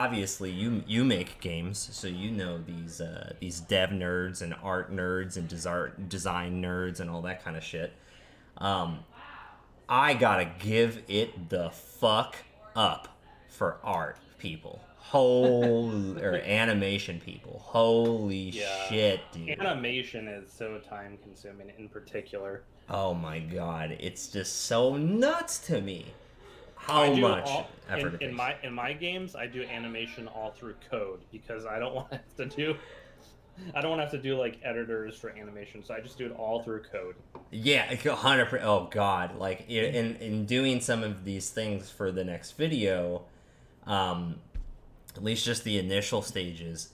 obviously you make games, so you know these dev nerds and art nerds and design nerds and all that kind of shit. Um, I gotta give it the fuck up for art people. Or animation people. Holy Yeah, shit, dude. animation is so time consuming in particular. Oh my god, it's just so nuts to me I how do much all effort it takes. in my games. I do animation all through code because I don't want to have to do I don't want to have to do like editors for animation, so I just do it all through code. Yeah, 100%. Oh god, like in doing some of these things for the next video, um, at least just the initial stages,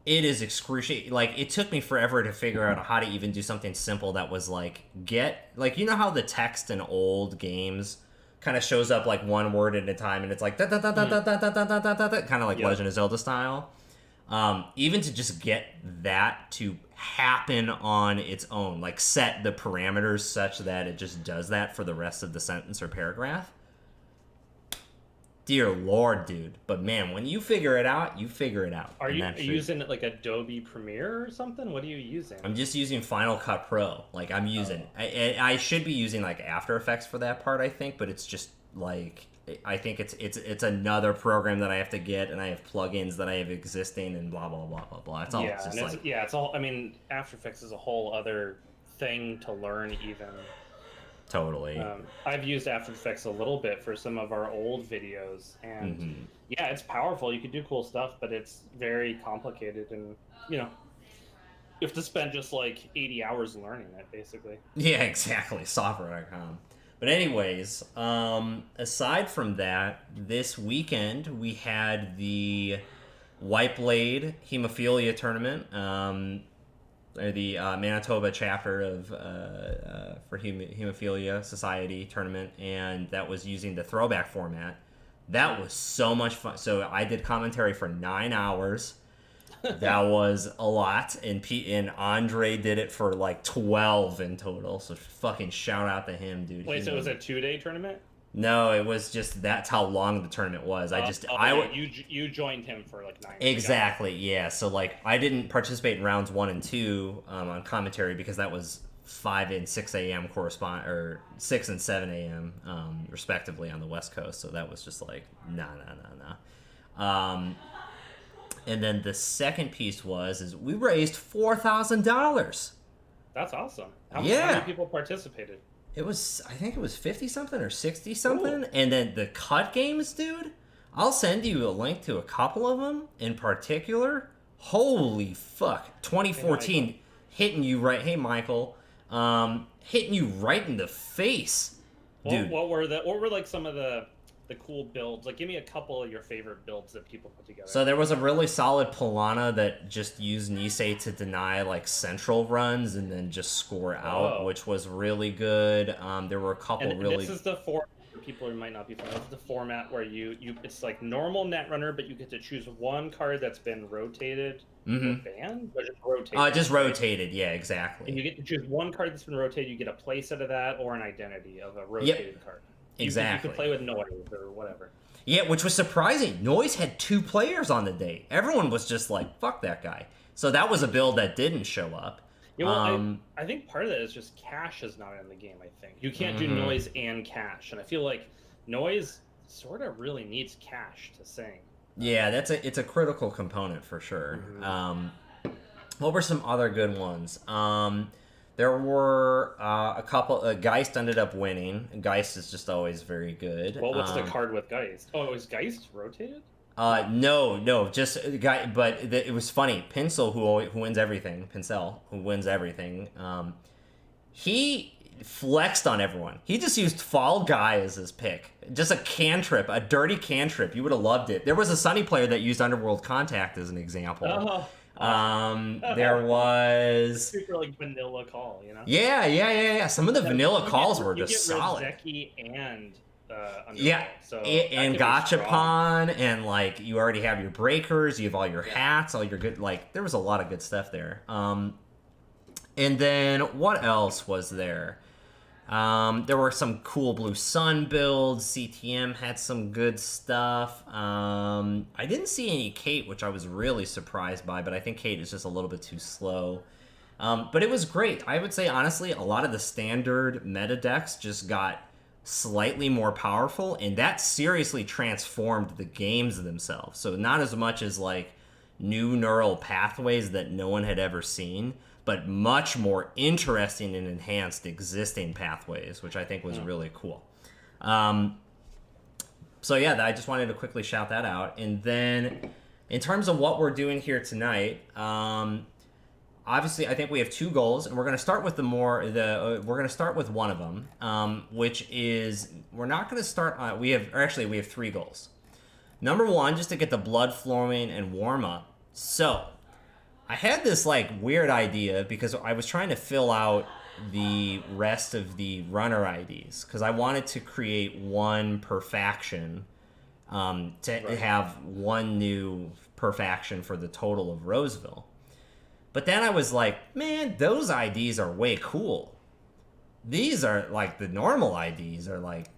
it is excruciating. Like it took me forever to figure out how to even do something simple that was like get like you know how the text in old games kind of shows up like one word at a time and it's like da da da da da da da da da da kind of like Yep. Legend of Zelda style. Even to just get that to happen on its own, like set the parameters such that it just does that for the rest of the sentence or paragraph. Dear Lord, dude. But man, when you figure it out, you figure it out. Are And you that shit. using like Adobe Premiere or something? What are you using? I'm just using Final Cut Pro. Like I'm using, I should be using like After Effects for that part, I think. But it's just like I think it's another program that I have to get, and I have plugins that I have existing, and blah blah blah blah blah. It's all Yeah, just and it's like yeah, it's all. I mean, After Effects is a whole other thing to learn. Even totally. I've used After Effects a little bit for some of our old videos, and yeah, it's powerful. You can do cool stuff, but it's very complicated, and you know, you have to spend just like 80 hours learning it, basically. Yeah, exactly. Software.com. But anyways, aside from that, this weekend we had the Whiteblade Hemophilia tournament, or the Manitoba chapter of for Hemophilia Society tournament, and that was using the throwback format. That was so much fun. So I did commentary for 9 hours. That was a lot, and and Andre did it for like 12 in total. So fucking shout out to him, dude. Wait, so it was a 2-day tournament? No, it was just that's how long the tournament was. Yeah, you joined him for like 9. Exactly, yeah. So like I didn't participate in rounds 1 and 2 on commentary because that was 5 and 6 a.m. correspond or 6 and 7 a.m. Respectively on the West Coast. So that was just like nah. And then the second piece is we raised $4,000. That's awesome. How many people participated? It was, I think it was 50 something or 60 something. Ooh. And then the cut games, dude, I'll send you a link to a couple of them in particular. Holy fuck. 2014 Hey, hitting you right. Hey, Michael. Hitting you right in the face, dude. What were like some of the cool builds? Like, give me a couple of your favorite builds that people put together. So there was a really solid Polana that just used Nisei to deny like central runs and then just score out, which was really good. There were a couple really. This is the format for people who might not be familiar. This is the format where you it's like normal Netrunner, but you get to choose one card that's been rotated or banned, or just rotated. Just rotated, yeah, exactly. And you get to choose one card that's been rotated. You get a playset of that or an identity of a rotated card. Exactly. You can play with Noise or whatever. Yeah, which was surprising. Noise had 2 players on the day. Everyone was just like, fuck that guy. So that was a build that didn't show up. Yeah, well, I think part of that is just cash is not in the game, I think. You can't do Noise and cash. And I feel like Noise sort of really needs cash to sing. Yeah, it's a critical component for sure. What were some other good ones? There were a couple. Geist ended up winning. Geist is just always very good. Well, what's the card with Geist? Oh, is Geist rotated? No, just guy. But it was funny. Pincel, who wins everything. Pincel, who wins everything. He flexed on everyone. He just used Fall Guy as his pick. Just a cantrip, a dirty cantrip. You would have loved it. There was a Sunny player that used Underworld Contact as an example. Oh. There was super like vanilla call, you know. Yeah. Some of the vanilla calls were just solid. Rizeki and yeah, so and Gachapon, and like you already have your breakers, you have all your hats, all your good. Like there was a lot of good stuff there. And then what else was there? There were some cool Blue Sun builds. CTM had some good stuff. I didn't see any Kate, which I was really surprised by, but I think Kate is just a little bit too slow. But it was great. I would say, honestly, a lot of the standard meta decks just got slightly more powerful, and that seriously transformed the games themselves. So not as much as like new neural pathways that no one had ever seen, but much more interesting and enhanced existing pathways, which I think was really cool. So yeah, I just wanted to quickly shout that out. And then in terms of what we're doing here tonight, obviously I think we have two goals, and we're going to start with we're going to start with one of them, which is we're not going to start. We have three goals. Number one, just to get the blood flowing and warm up. So I had this like weird idea because I was trying to fill out the rest of the runner IDs because I wanted to create one per faction to have one new per faction for the total of Roseville. But then I was like, man, those IDs are way cool. These are like the normal IDs are like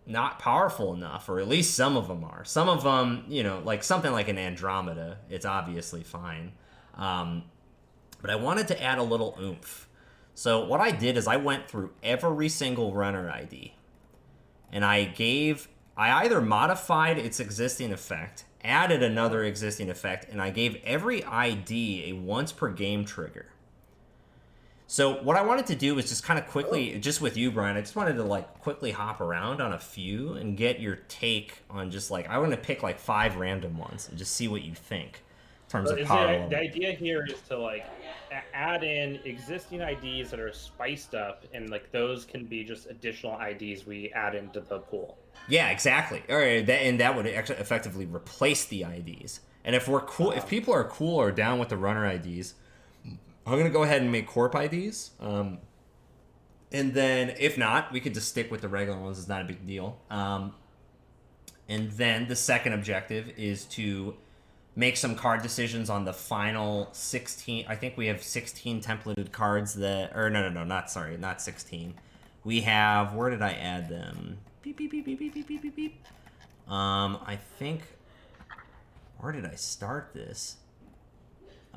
not powerful enough, or at least some of them are. Some of them, like something like an Andromeda, it's obviously fine. But I wanted to add a little oomph. So what I did is I went through every single runner ID, and I either modified its existing effect, added another existing effect, and I gave every ID a once per game trigger. So what I wanted to do was just kind of quickly, just with you, Brian, I just wanted to like quickly hop around on a few and get your take on just like, I want to pick like 5 random ones and just see what you think in terms of power. The idea here is to like add in existing IDs that are spiced up, and like those can be just additional IDs we add into the pool. Yeah, exactly. And that would actually effectively replace the IDs. And if we're cool, if people are cool or down with the runner IDs, I'm going to go ahead and make corp IDs. And then if not, we could just stick with the regular ones. It's not a big deal. And then the second objective is to make some card decisions on the final 16. I think we have 16 templated cards that, or no, not 16. We have, where did I add them? Beep, beep, beep, beep, beep, beep, beep, beep, beep. I think, where did I start this?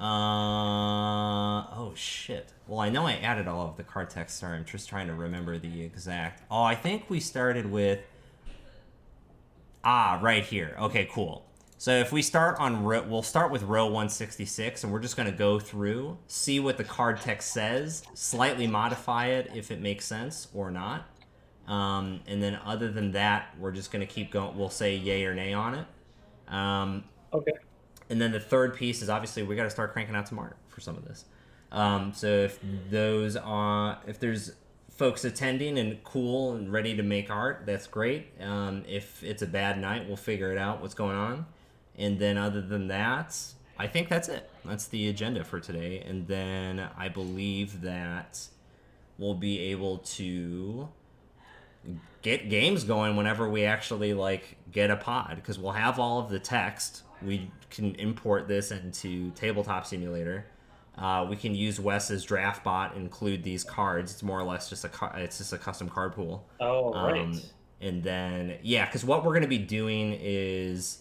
Oh shit. Well, I know I added all of the card text. Sorry, I'm just trying to remember the exact. Oh, I think we started with. Right here. Okay, cool. So if we start on we'll start with row 166, and we're just going to go through, see what the card text says, slightly modify it if it makes sense or not. And then other than that, we're just going to keep going. We'll say yay or nay on it. Okay. And then the third piece is obviously we got to start cranking out some art for some of this. So if there's folks attending and cool and ready to make art, that's great. If it's a bad night, we'll figure it out what's going on. And then other than that, I think that's it. That's the agenda for today. And then I believe that we'll be able to get games going whenever we actually like get a pod, because we'll have all of the text. We can import this into Tabletop Simulator. We can use Wes's draft bot, include these cards. It's more or less just a custom card pool. Oh, right. And then because what we're going to be doing is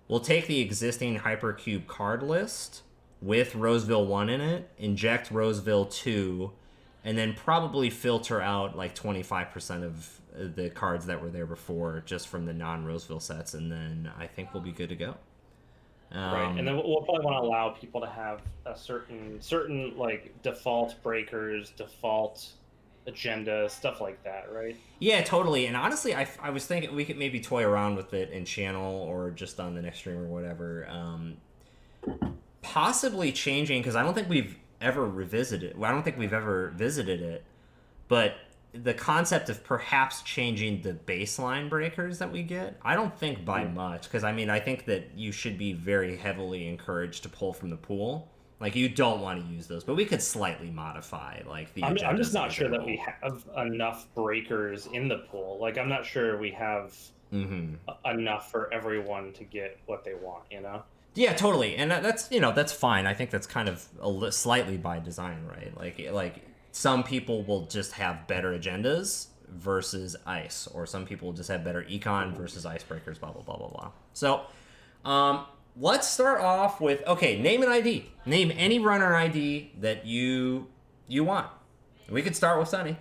we'll take the existing Hypercube card list with Roseville 1 in it, inject Roseville 2, and then probably filter out like 25% of the cards that were there before just from the non-Roseville sets, and then I think we'll be good to go. Right, and then we'll probably want to allow people to have a certain like default breakers, default agenda, stuff like that, right? Yeah, totally. And honestly, I was thinking we could maybe toy around with it in channel or just on the next stream or whatever. Possibly changing, because I don't think we've ever revisited. Well, I don't think we've ever visited it, but the concept of perhaps changing the baseline breakers that we get, I don't think by much, because I mean, I think that you should be very heavily encouraged to pull from the pool. Like, you don't want to use those, but we could slightly modify like the. I'm just not sure that we have enough breakers in the pool. Like, I'm not sure we have enough for everyone to get what they want. Yeah, totally, and that's that's fine. I think that's kind of slightly by design, right? Like some people will just have better agendas versus ice, or some people will just have better econ versus icebreakers, blah, blah, blah, blah, blah. So, let's start off with, okay, name an ID. Name any runner ID that you want. We could start with Sunny.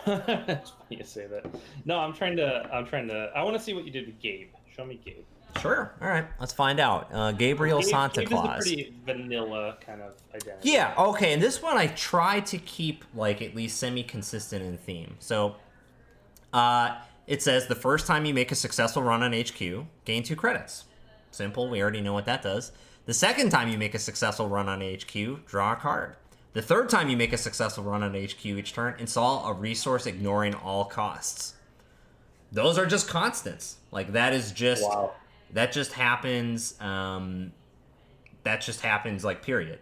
It's funny you say that. No, I want to see what you did with Gabe. Show me Gabe. Sure. All right. Let's find out. Gabriel Santa Claus. Is a pretty vanilla kind of identity. Yeah. Okay. And this one I try to keep like at least semi-consistent in theme. So, it says the first time you make a successful run on HQ, gain 2 credits. Simple. We already know what that does. The second time you make a successful run on HQ, draw a card. The third time you make a successful run on HQ each turn, install a resource ignoring all costs. Those are just constants. Like that is just wow. That just happens. That just happens. Like period.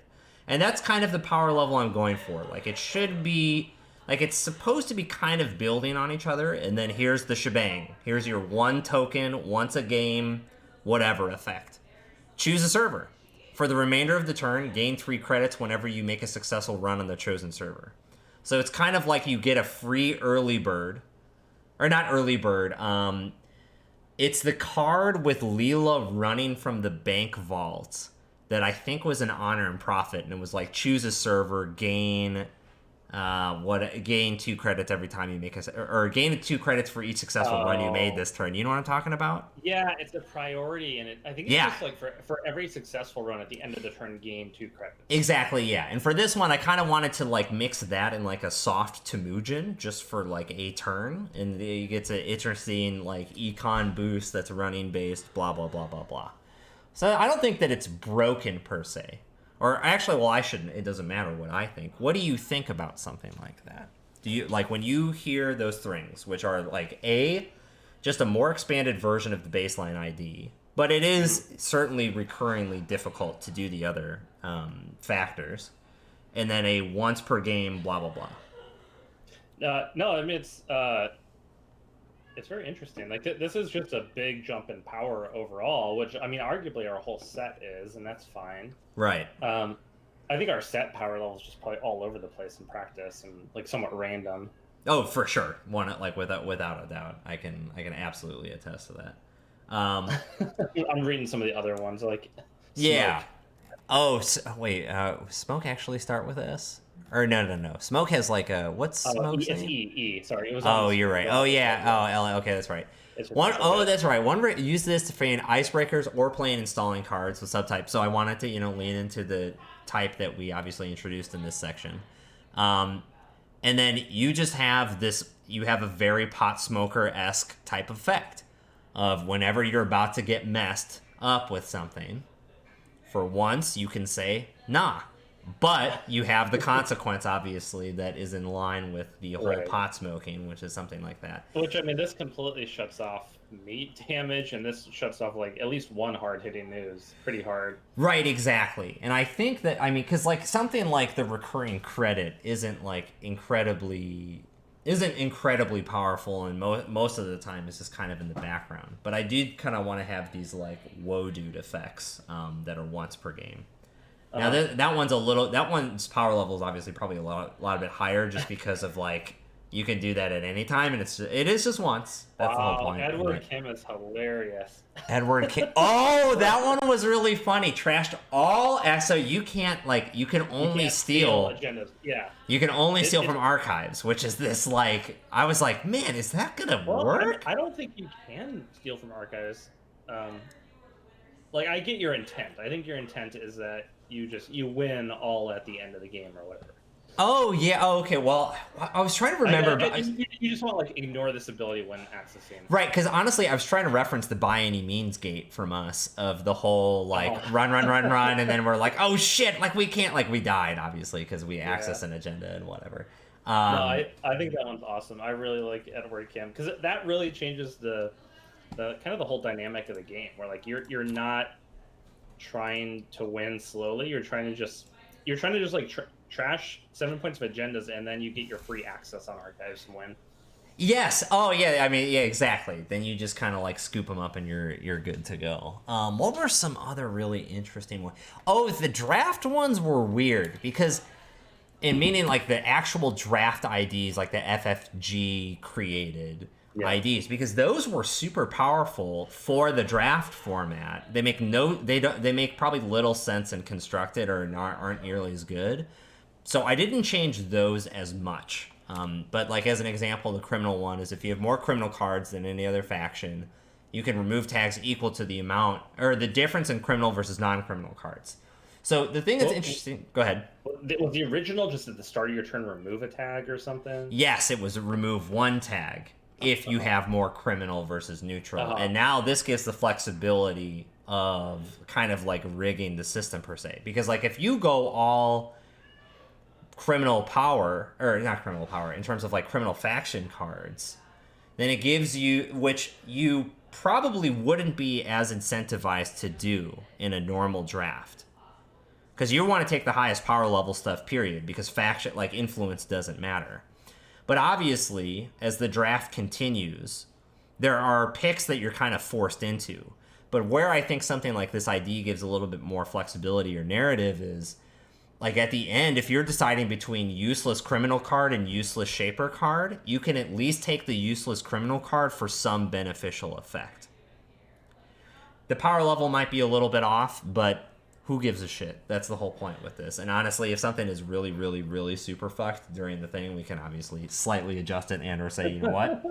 And that's kind of the power level I'm going for. Like it should be. Like it's supposed to be kind of building on each other. And then here's the shebang. Here's your 1 token, once a game, whatever effect. Choose a server. For the remainder of the turn, gain 3 credits whenever you make a successful run on the chosen server. So it's kind of like you get a free early bird. Or not early bird. It's the card with Leela running from the bank vault that I think was an honor and profit. And it was like, choose a server, gain... gain 2 credits every time you make or gain 2 credits for each successful run you made this turn. You know what I'm talking about? Yeah, it's a priority, and I think it's just like for every successful run at the end of the turn, gain 2 credits. Exactly, yeah. And for this one, I kind of wanted to like mix that in like a soft Temujin just for like a turn, and you get to interesting like econ boost that's running based, blah blah blah blah blah. So I don't think that it's broken per se. Or actually, well, I shouldn't. It doesn't matter what I think. What do you think about something like that? Do you like when you hear those things, which are like just a more expanded version of the baseline ID, but it is certainly recurringly difficult to do the other factors, and then a once per game, blah blah blah. No, I mean it's very interesting. Like this is just a big jump in power overall, which I mean, arguably our whole set is, and that's fine. Right. I think our set power level is just probably all over the place in practice and like somewhat random. Oh, for sure. One like without a doubt. I can absolutely attest to that. I'm reading some of the other ones like Smoke. Yeah. Oh, wait. Smoke actually start with S? Or no. Smoke has like a what's Smoke's name? E. Sorry, it was. Oh, you're right. Oh yeah. Oh, L. Okay, that's right. That's right. One use this to train icebreakers or playing installing cards with subtypes. So I wanted to lean into the type that we obviously introduced in this section, and then you just have this. You have a very pot smoker-esque type effect of whenever you're about to get messed up with something. For once, you can say nah. But you have the consequence, obviously, that is in line with the whole pot smoking, which is something like that. Which, I mean, this completely shuts off meat damage, and this shuts off, like, at least one hard-hitting news pretty hard. Right, exactly. And I think that, I mean, because, like, something like the recurring credit isn't incredibly powerful, and most of the time it's just kind of in the background. But I do kind of want to have these, like, whoa dude effects that are once per game. Now that one's power level is obviously probably a lot bit higher just because of like you can do that at any time and it is just once. That's the whole point. Edward Kim is hilarious. Edward Kim. Oh, that one was really funny. Trashed all. So you can't you can only steal agendas. Yeah. You can only steal from archives, which is this like I was like, man, is that gonna work? I don't think you can steal from archives. I get your intent. I think your intent is that you win all at the end of the game or whatever. Oh yeah. Oh, okay. Well, I was trying to remember. You just want ignore this ability when accessing. Right, because honestly, I was trying to reference the by any means gate from us of the whole run, and then we're like, oh shit, we can't we died obviously because we access an agenda and whatever. No, I think that one's awesome. I really like Edward Kim because that really changes the kind of the whole dynamic of the game where you're not trying to win slowly. You're trying to just trash 7 points of agendas, and then you get your free access on archives and win. Yes. Oh yeah. I mean, yeah, exactly. Then you just kind of scoop them up, and you're good to go. What were some other really interesting ones? Oh, the draft ones were weird because And meaning like the actual draft IDs, like the FFG created IDs, because those were super powerful for the draft format. They make they make probably little sense in constructed or aren't nearly as good. So I didn't change those as much. But like as an example, the criminal one is if you have more criminal cards than any other faction, you can remove tags equal to the amount or the difference in criminal versus non-criminal cards. So the thing that's interesting... Go ahead. Was the original just at the start of your turn remove a tag or something? Yes, it was remove one tag if you have more criminal versus neutral. And now this gives the flexibility of kind of like rigging the system per se. Because like if you go all criminal power, or not criminal power, in terms of like criminal faction cards, then it gives you, which you probably wouldn't be as incentivized to do in a normal draft. Because you want to take the highest power level stuff, period, because faction, like influence, doesn't matter. But obviously, as the draft continues, there are picks that you're kind of forced into. But where I think something like this ID gives a little bit more flexibility or narrative is, like at the end, if you're deciding between useless criminal card and useless shaper card, you can at least take the useless criminal card for some beneficial effect. The power level might be a little bit off, but who gives a shit? That's the whole point with this. And honestly, if something is really, really, really super fucked during the thing, we can obviously slightly adjust it and or say, you know what?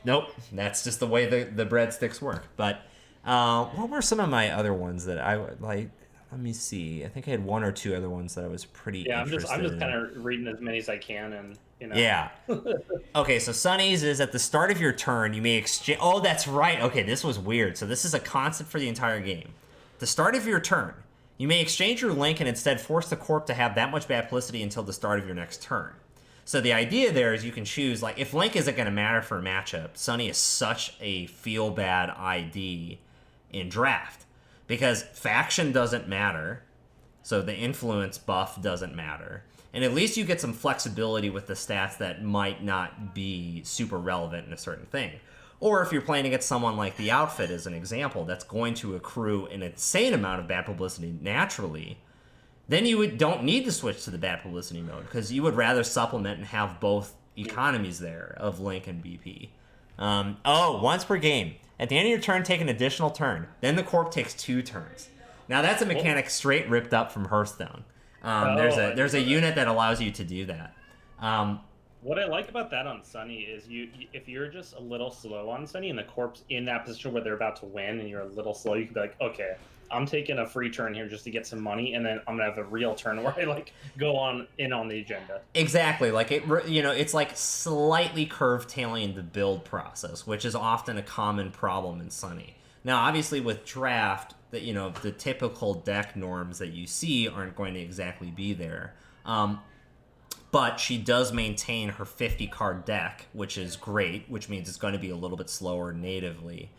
Nope, that's just the way the breadsticks work. But what were some of my other ones that I would like? Let me see. I think I had one or two other ones that I was pretty interested I'm just kind of reading as many as I can, and you know. Yeah. Okay, so Sunny's is at the start of your turn, you may exchange... Oh, that's right. Okay, this was weird. So this is a concept for the entire game. At the start of your turn, you may exchange your link and instead force the corp to have that much bad publicity until the start of your next turn. So the idea there is you can choose, like, if link isn't going to matter for a matchup, Sunny is such a feel-bad ID in draft. Because faction doesn't matter, so the influence buff doesn't matter. And at least you get some flexibility with the stats that might not be super relevant in a certain thing. Or if you're playing against someone like the Outfit as an example, that's going to accrue an insane amount of bad publicity naturally, then you don't need to switch to the bad publicity mode, because you would rather supplement and have both economies there of Link and BP. Once per game. At the end of your turn, take an additional turn. Then the Corp takes 2 turns. Now that's a mechanic straight ripped up from Hearthstone. There's a unit that allows you to do that. What I like about that on Sunny is if you're just a little slow on Sunny and the Corp's in that position where they're about to win and you're a little slow, you can be like, okay, I'm taking a free turn here just to get some money, and then I'm gonna have a real turn where I like go on the agenda. Exactly, like it's like slightly curve-tailing the build process, which is often a common problem in Sunny. Now, obviously, with draft, the typical deck norms that you see aren't going to exactly be there. But she does maintain her 50-card deck, which is great, which means it's going to be a little bit slower natively.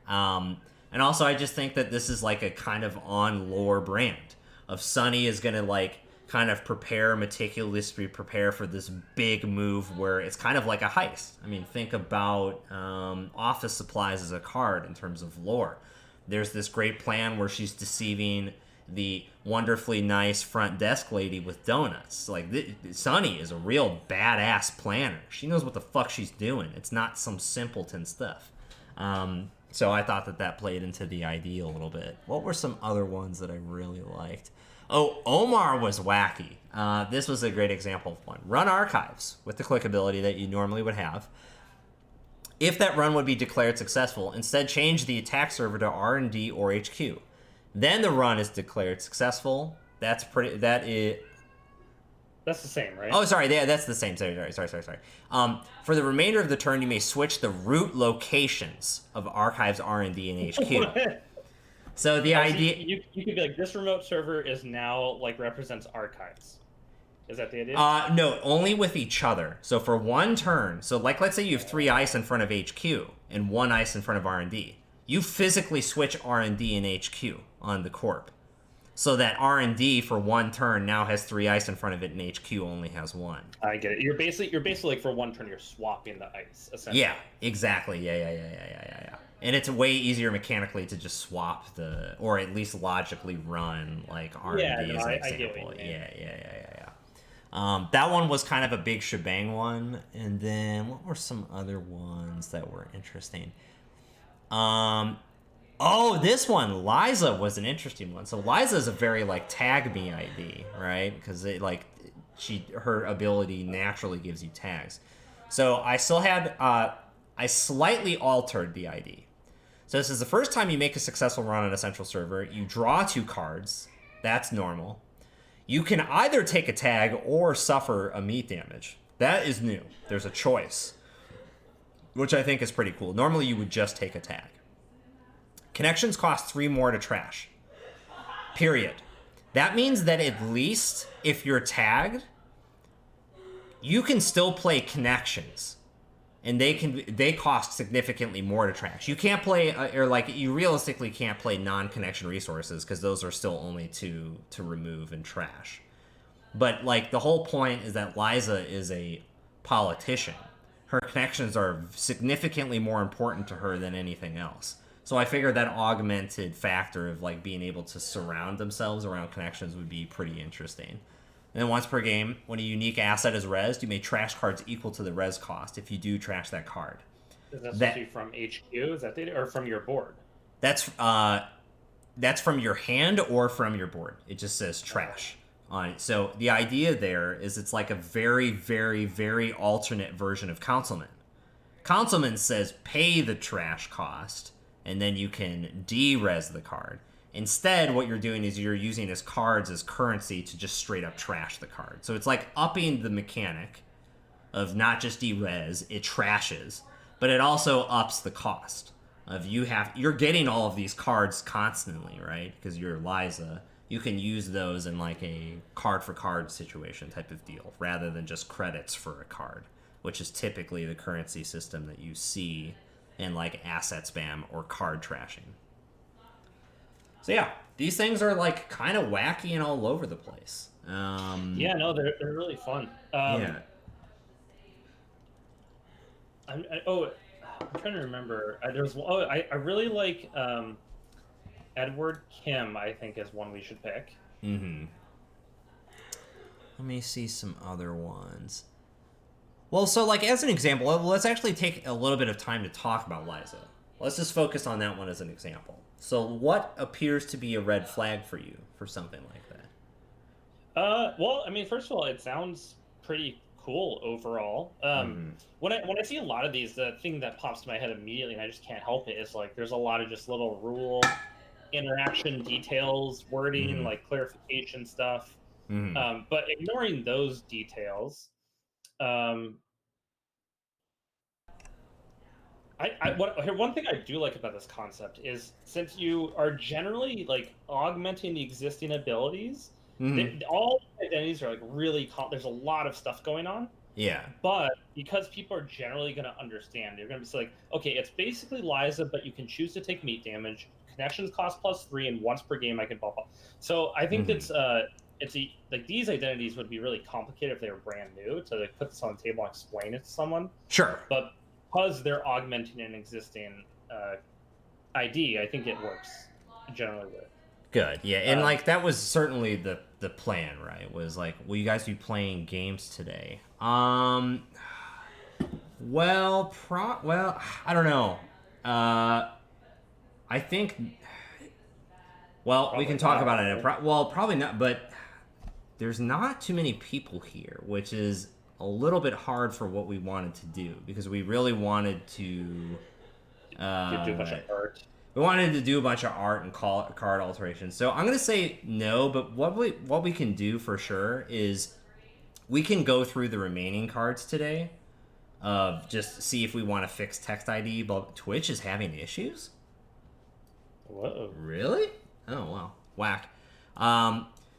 And also, I just think that this is like a kind of on-lore brand of Sunny is going to like kind of meticulously prepare for this big move where it's kind of like a heist. I mean, think about Office Supplies as a card in terms of lore. There's this great plan where she's deceiving the wonderfully nice front desk lady with donuts. Like, Sunny is a real badass planner. She knows what the fuck she's doing. It's not some simpleton stuff. So I thought that played into the idea a little bit. What were some other ones that I really liked? Oh, Omar was wacky. This was a great example of one. Run archives with the clickability that you normally would have. If that run would be declared successful, instead change the attack server to R&D or HQ. Then the run is declared successful. That's the same, right? Oh, sorry. That's the same. Sorry. For the remainder of the turn, you may switch the root locations of archives, R&D, and HQ. So the idea... You could be like, this remote server is now, like, represents archives. Is that the idea? No, only with each other. So for one turn... So, like, let's say you have 3 ice in front of HQ and 1 ice in front of R&D. You physically switch R&D and HQ on the Corp. So that R&D for one turn now has 3 ice in front of it, and HQ only has 1. I get it. You're basically like, for one turn you're swapping the ice, essentially. Yeah, exactly. Yeah. And it's way easier mechanically to just swap or at least logically run like R&D as an example. Yeah. That one was kind of a big shebang one. And then what were some other ones that were interesting? Oh, this one, Liza, was an interesting one. So Liza is a very like tag me ID, right? Because it like her ability naturally gives you tags. So I still had I slightly altered the ID. So this is the first time you make a successful run on a central server. You draw 2 cards. That's normal. You can either take a tag or suffer a meat damage. That is new. There's a choice, which I think is pretty cool. Normally you would just take a tag. Connections cost 3 more to trash. Period. That means that at least if you're tagged, you can still play connections. And they cost significantly more to trash. You can't play, or like you realistically can't play non-connection resources because those are still only to remove and trash. But like the whole point is that Liza is a politician. Her connections are significantly more important to her than anything else. So I figured that augmented factor of like being able to surround themselves around connections would be pretty interesting. And then once per game, when a unique asset is rezzed, you may trash cards equal to the res cost if you do trash that card. Is that supposed to be from HQ? Is that data, or from your board? That's from your hand or from your board. It just says trash on it. So the idea there is it's like a very, very, very alternate version of Councilman. Councilman says pay the trash cost, and then you can de-res the card. Instead, what you're doing is you're using his cards as currency to just straight up trash the card. So it's like upping the mechanic of not just de-res, it trashes, but it also ups the cost of you're getting all of these cards constantly, right? Because you're Liza. You can use those in like a card for card situation type of deal rather than just credits for a card, which is typically the currency system that you see in like asset spam or card trashing. So yeah, these things are like kind of wacky and all over the place. Yeah, no, they're really fun. Yeah. I'm trying to remember. I really like Edward Kim. I think is one we should pick. Mm-hmm. Let me see some other ones. Well, so like as an example, let's actually take a little bit of time to talk about Liza. Let's just focus on that one as an example. So what appears to be a red flag for you for something like that? Well, I mean, first of all, it sounds pretty cool overall. When I see a lot of these, the thing that pops to my head immediately, and I just can't help it, is like there's a lot of just little rule interaction details, wording, like clarification stuff. But ignoring those details, one thing I do like about this concept is since you are generally like augmenting the existing abilities, all identities are like really there's a lot of stuff going on. Yeah. But because people are generally going to understand, they're going to be like, okay, it's basically Liza, but you can choose to take meat damage. Connections cost +3, and once per game I can bump up. So I think like these identities would be really complicated if they were brand new to like put this on the table and explain it to someone. Sure. But because they're augmenting an existing ID, I think it works generally with. Good, yeah, and like that was certainly the plan, right? Was like, will you guys be playing games today? Well, I don't know. I think. Well, probably we can talk about it. Probably not, but there's not too many people here, which is a little bit hard for what we wanted to do because we really wanted to do a bunch of art. We wanted to do a bunch of art and card alterations. So I'm gonna say no, but what we can do for sure is we can go through the remaining cards today, just see if we want to fix text ID. But Twitch is having issues. Whoa! Really? Oh wow, whack.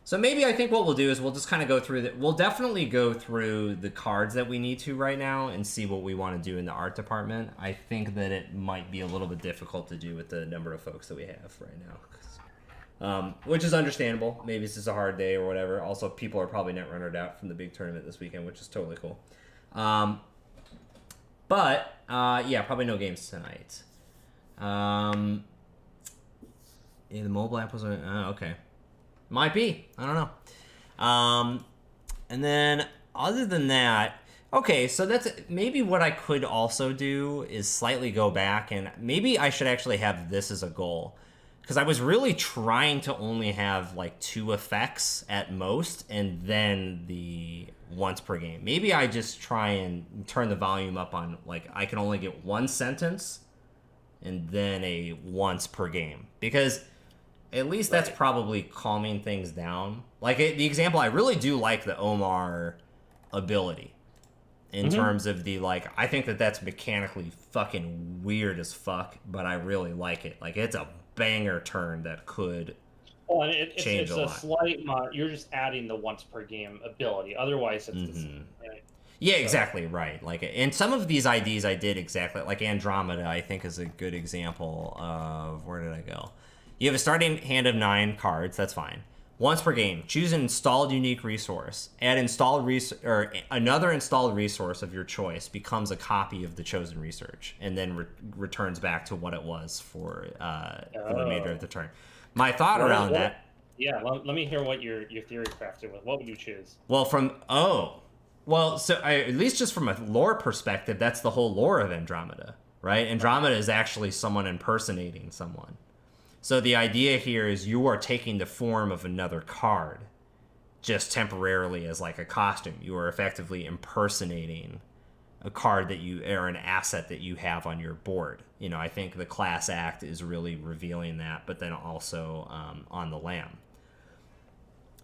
So maybe I think what we'll do is we'll just kind of go through that. We'll definitely go through the cards that we need to right now and see what we want to do in the art department. I think that it might be a little bit difficult to do with the number of folks that we have right now, which is understandable. Maybe it's just a hard day or whatever. Also, people are probably Netrunnered out from the big tournament this weekend, which is totally cool. But yeah, probably no games tonight. Yeah, the mobile app was okay. Might be. I don't know. And then other than that, okay, so that's maybe what I could also do is slightly go back, and maybe I should actually have this as a goal. Because I was really trying to only have like 2 effects at most, and then the once per game. Maybe I just try and turn the volume up on, like, I can only get 1 sentence and then a once per game. Because at least that's probably calming things down. Like, the example, I really do like the Omar ability. In terms of the, like, I think that's mechanically fucking weird as fuck, but I really like it. Like, it's a banger turn that could change a lot. It's a slight you're just adding the once per game ability. Otherwise, it's the same, right? Yeah, exactly, right. Like, and some of these IDs I did exactly, like Andromeda, I think is a good example of, where did I go? You have a starting hand of 9 cards, that's fine. Once per game, choose an installed unique resource. Add or another installed resource of your choice becomes a copy of the chosen research, and then returns back to what it was for the remainder of the turn. My thought around that. Yeah, let me hear what your theory crafted with. What would you choose? Well, at least just from a lore perspective, that's the whole lore of Andromeda, right? Andromeda is actually someone impersonating someone. So the idea here is you are taking the form of another card, just temporarily as like a costume. You are effectively impersonating a card that or an asset that you have on your board. You know, I think the class act is really revealing that, but then also on the lam.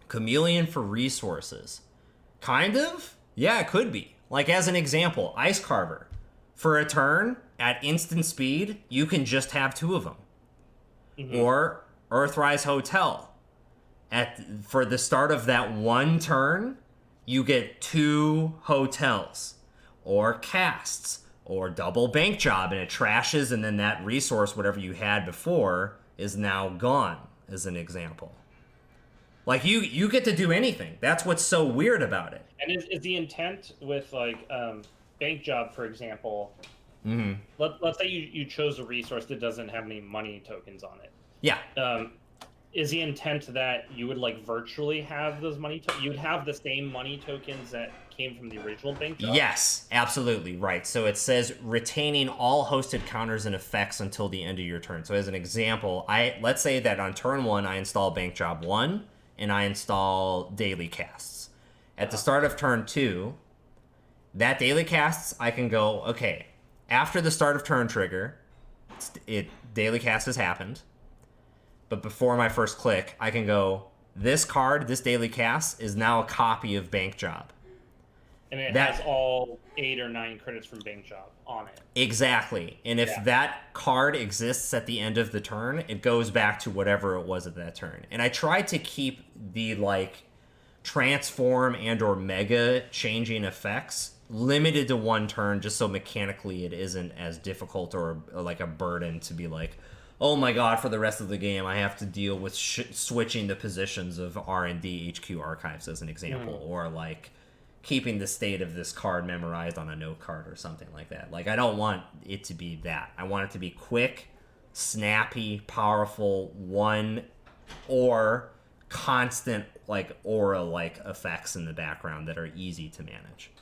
Chameleon for resources. Kind of? Yeah, it could be. Like, as an example, Ice Carver. For a turn, at instant speed, you can just have 2 of them. Or Earthrise Hotel. For the start of that 1 turn, you get 2 hotels. Or casts. Or double bank job, and it trashes, and then that resource, whatever you had before, is now gone, as an example. Like, you get to do anything. That's what's so weird about it. And is the intent with, like, bank job, for example... Let's say you chose a resource that doesn't have any money tokens on it. Yeah. Is the intent that you would, like, virtually have those money tokens? You'd have the same money tokens that came from the original bank job? Yes, absolutely, right. So it says retaining all hosted counters and effects until the end of your turn. So as an example, let's say that on turn 1, I install bank job 1, and I install daily casts. At the start of turn 2, that daily casts, I can go, okay, after the start of turn trigger, daily cast has happened. But before my first click, I can go, this card, this daily cast, is now a copy of Bank Job. And it has all 8 or 9 credits from Bank Job on it. Exactly. And if that card exists at the end of the turn, it goes back to whatever it was at that turn. And I tried to keep the, like, transform and or mega changing effects limited to 1 turn, just so mechanically it isn't as difficult or like a burden to be like, oh my god, for the rest of the game I have to deal with switching the positions of R&D HQ archives, as an example, or like keeping the state of this card memorized on a note card or something like that. Like, I don't want it to be that. I want it to be quick, snappy, powerful, or constant, like, aura-like effects in the background that are easy to manage.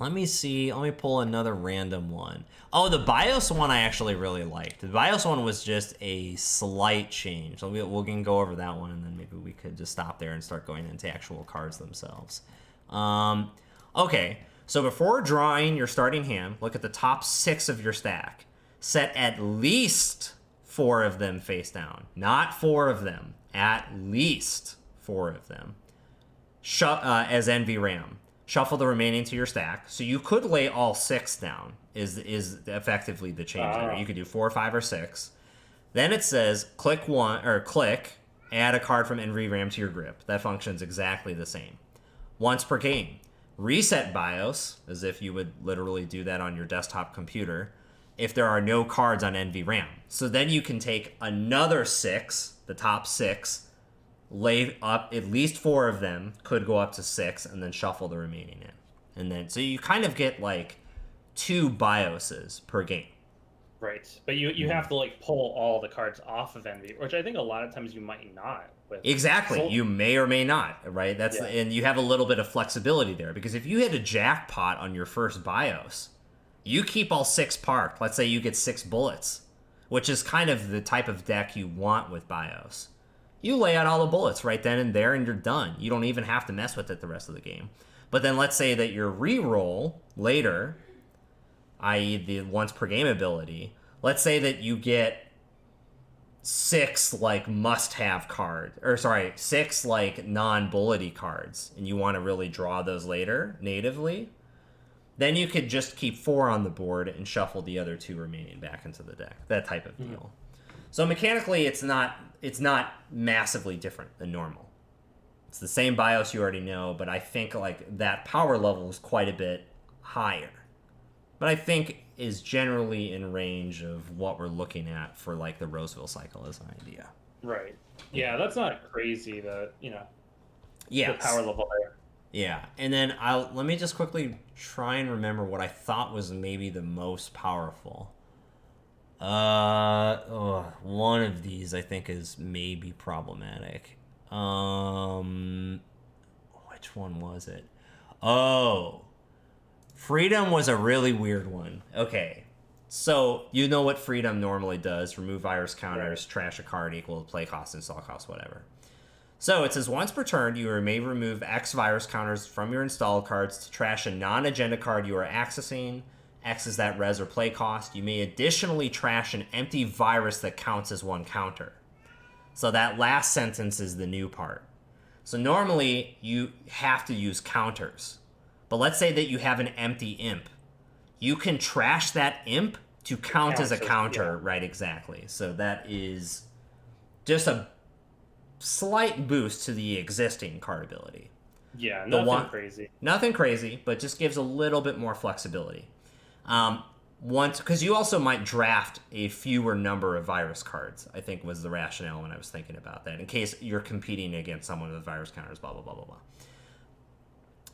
Let me see. Let me pull another random one. Oh, the BIOS one I actually really liked. The BIOS one was just a slight change. So we can go over that one, and then maybe we could just stop there and start going into actual cards themselves. Okay, so before drawing your starting hand, look at the top 6 of your stack. Set at least 4 of them face down. Not 4 of them. At least 4 of them. As NVRAM. Shuffle the remaining to your stack. So you could lay all 6 down, is effectively the change there. You could do 4, 5, or 6. Then it says click, add a card from NVRAM to your grip. That functions exactly the same. Once per game. Reset BIOS, as if you would literally do that on your desktop computer, if there are no cards on NVRAM. So then you can take another 6, the top 6, lay up at least 4 of them, could go up to 6, and then shuffle the remaining in. And then, so you kind of get like 2 BIOSes per game. Right, but you have to like pull all the cards off of Envy, which I think a lot of times you might not with Exactly. Soul. You may or may not, right? Yeah. And you have a little bit of flexibility there because if you hit a jackpot on your first BIOS, you keep all 6 parked. Let's say you get 6 bullets, which is kind of the type of deck you want with BIOS. You lay out all the bullets right then and there and you're done. You don't even have to mess with it the rest of the game. But then let's say that your reroll later, i.e. the once per game ability, let's say that you get 6 like must-have card, or sorry, 6 like non-bullety cards, and you want to really draw those later natively, then you could just keep 4 on the board and shuffle the other 2 remaining back into the deck. That type of deal. So mechanically, it's not massively different than normal. It's the same BIOS you already know, but I think like that power level is quite a bit higher. But I think is generally in range of what we're looking at for like the Roseville cycle as an idea. Right. Yeah, that's not crazy. The Yeah. the power level there. Yeah, and then let me just quickly try and remember what I thought was maybe the most powerful. One of these I think is maybe problematic. Which one was it? Oh, Freedom was a really weird one. Okay, so you know what Freedom normally does: remove virus counters, trash a card equal to play cost, install cost, whatever. So it says once per turn, you may remove X virus counters from your installed cards to trash a non-agenda card you are accessing. X is that res or play cost. You may additionally trash an empty virus that counts as 1 counter. So that last sentence is the new part. So normally you have to use counters. But let's say that you have an empty imp. You can trash that imp to count as a counter, right? Exactly. So that is just a slight boost to the existing card ability. Yeah, nothing crazy. Nothing crazy, but just gives a little bit more flexibility. Because you also might draft a fewer number of virus cards, I think was the rationale when I was thinking about that, in case you're competing against someone with virus counters, blah, blah, blah, blah, blah.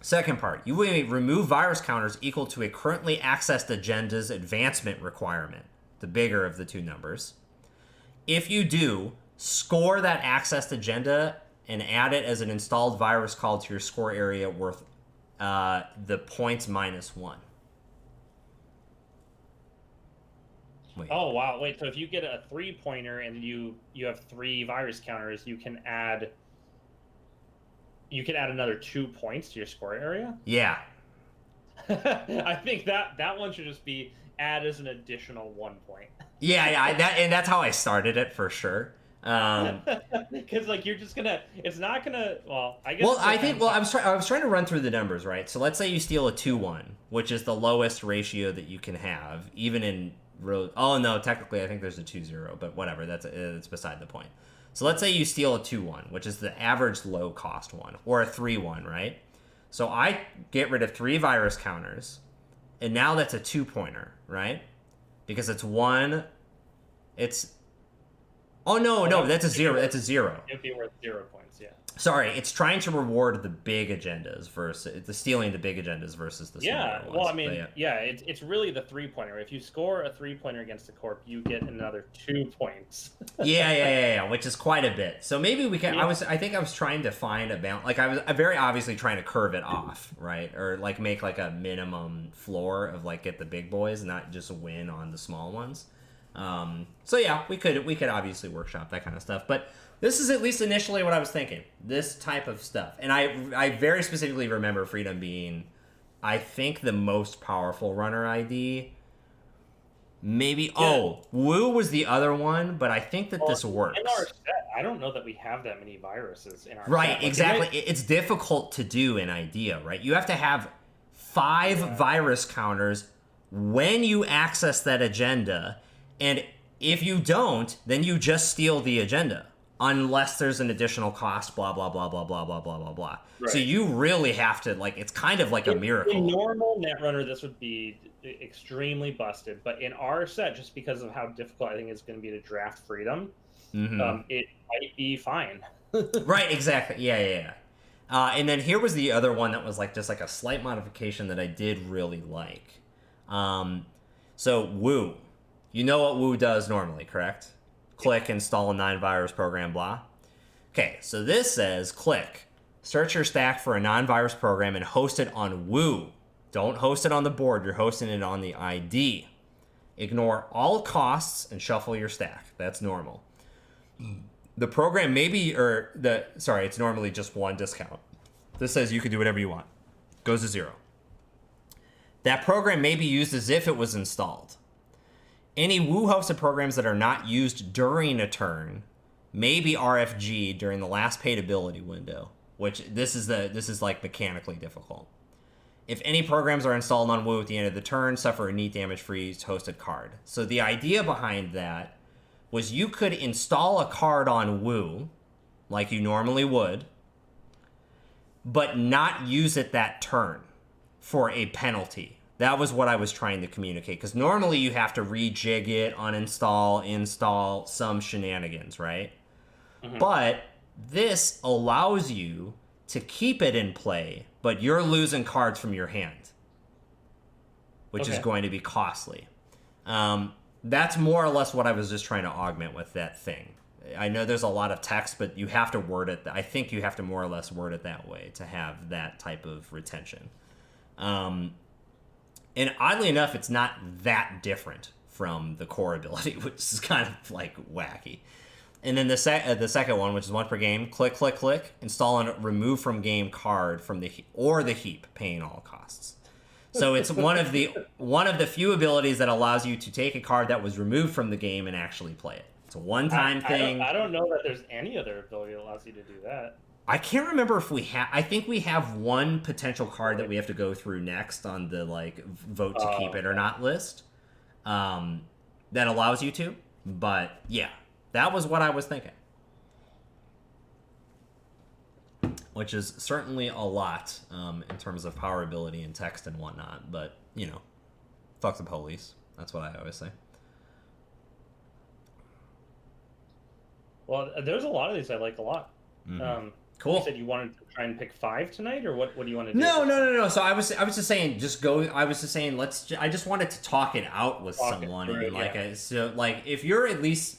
Second part, you may remove virus counters equal to a currently accessed agenda's advancement requirement, the bigger of the 2 numbers. If you do, score that accessed agenda and add it as an installed virus call to your score area worth the points -1. Wait. Oh wow! Wait, so if you get a 3-pointer and you have 3 virus counters, you can add another 2 points to your score area. Yeah. I think that one should just be add as an additional 1 point. Yeah, that's how I started it for sure. Because like you're just gonna, it's not gonna. Well, I guess. Well, I was trying to run through the numbers, right? So let's say you steal a 2-1, which is the lowest ratio that you can have, even in. Oh no, technically I think there's a 2-0, but whatever. It's beside the point. So let's say you steal a 2-1, which is the average low cost one, or a 3-1, right? So I get rid of 3 virus counters, and now that's a 2-pointer, right? Because it's 1. It's. Oh no, that's a 0. That's a 0. It'd be worth 0 points, yeah. Sorry, it's trying to reward the big agendas versus stealing the big agendas versus the smaller ones. Well, I mean, it's really the 3-pointer. If you score a 3-pointer against a corp, you get another 2 points. yeah, which is quite a bit. So maybe we can. Yeah. I think I was trying to find a balance. Like I was very obviously trying to curve it off, right, or like make like a minimum floor of like get the big boys, not just win on the small ones. So yeah, we could obviously workshop that kind of stuff, but this is at least initially what I was thinking. This type of stuff, and I very specifically remember Freedom being, I think, the most powerful runner ID. Maybe Woo was the other one, but I think that this works. In our set, I don't know that we have that many viruses in our set. Right, exactly. It's difficult to do in Idea, right? You have to have 5 virus counters when you access that agenda. And if you don't, then you just steal the agenda, unless there's an additional cost, blah, blah, blah, blah, blah, blah, blah, blah, blah. Right. So you really have to, like, it's kind of like a miracle. In normal Netrunner, this would be extremely busted. But in our set, just because of how difficult I think it's going to be to draft Freedom, it might be fine. Right, exactly. Yeah. And then here was the other one that was, like, just like a slight modification that I did really like. So, Woo. You know what Woo does normally, correct? Click, install a non-virus program, blah. Okay, so this says, click, search your stack for a non-virus program and host it on Woo. Don't host it on the board, you're hosting it on the ID. Ignore all costs and shuffle your stack. That's normal. The program may be, it's normally just 1 discount. This says you can do whatever you want. Goes to 0. That program may be used as if it was installed. Any Woo hosted programs that are not used during a turn may be RFG during the last paid ability window, which this is like mechanically difficult. If any programs are installed on Woo at the end of the turn, suffer a neat damage-free hosted card. So the idea behind that was you could install a card on Woo, like you normally would, but not use it that turn for a penalty. That was what I was trying to communicate, because normally you have to rejig it, uninstall, install, some shenanigans, right? Mm-hmm. But this allows you to keep it in play, but you're losing cards from your hand, which is going to be costly. That's more or less what I was just trying to augment with that thing. I know there's a lot of text, but you have to word it. I think you have to more or less word it that way to have that type of retention. And oddly enough, it's not that different from the core ability, which is kind of like wacky. And then the second one, which is 1 per game, click, click, click, install and remove from game card from the heap, paying all costs. So it's one of the few abilities that allows you to take a card that was removed from the game and actually play it. It's a one-time thing. I don't know that there's any other ability that allows you to do that. I can't remember if we have. I think we have one potential card that we have to go through next on the vote to keep it or not list. That allows you to. But yeah, that was what I was thinking. Which is certainly a lot in terms of power ability and text and whatnot. But fuck the police. That's what I always say. Well, there's a lot of these I like a lot. Mm-hmm. Cool. You said you wanted to try and pick 5 tonight, or what do you want to do? No. So I was just saying, just go. I was just saying, I just wanted to talk it out with someone, and if you're at least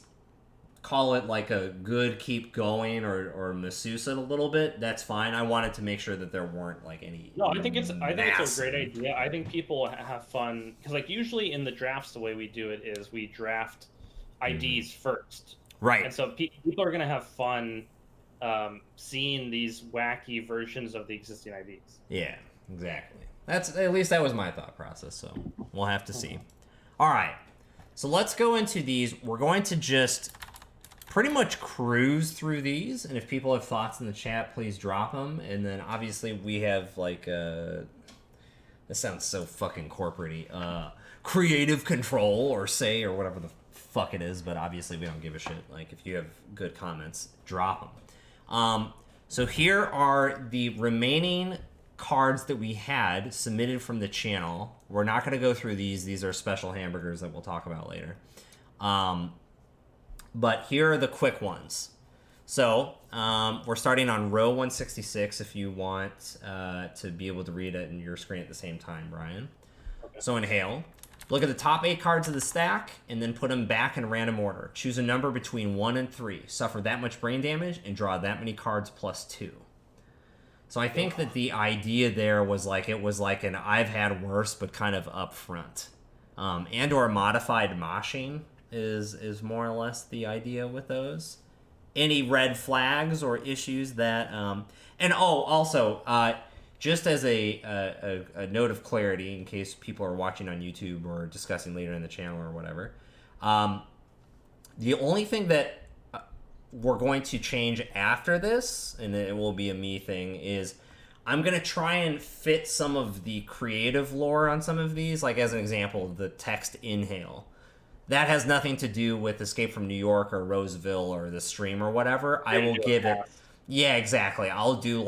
call it like a good keep going or masseuse it a little bit, that's fine. I wanted to make sure that there weren't any. No, I think it's a great idea. I think people have fun because usually in the drafts, the way we do it is we draft IDs first, right? And so people are going to have fun. Seeing these wacky versions of the existing IDs. Yeah, exactly. At least that was my thought process, so we'll have to see. All right, so let's go into these. We're going to just pretty much cruise through these, and if people have thoughts in the chat, please drop them. And then obviously we have this sounds so fucking corporate-y, creative control or say or whatever the fuck it is, but obviously we don't give a shit. If you have good comments, drop them. So here are the remaining cards that we had submitted from the channel. We're not going to go through these. These are special hamburgers that we'll talk about later. But here are the quick ones. So we're starting on row 166 if you want to be able to read it in your screen at the same time, Brian. Okay. So inhale. Look at the top 8 cards of the stack, and then put them back in random order. Choose a number between 1 and 3. Suffer that much brain damage, and draw that many cards plus 2. So I think that the idea there was it was an I've had worse, but kind of up front. And or modified moshing is more or less the idea with those. Any red flags or issues that... just as a note of clarity, in case people are watching on YouTube or discussing later in the channel or whatever, the only thing that we're going to change after this, and it will be a me thing, is I'm going to try and fit some of the creative lore on some of these. As an example, the text inhale. That has nothing to do with Escape from New York or Roseville or the stream or whatever. I will give it... Yeah, exactly. I'll do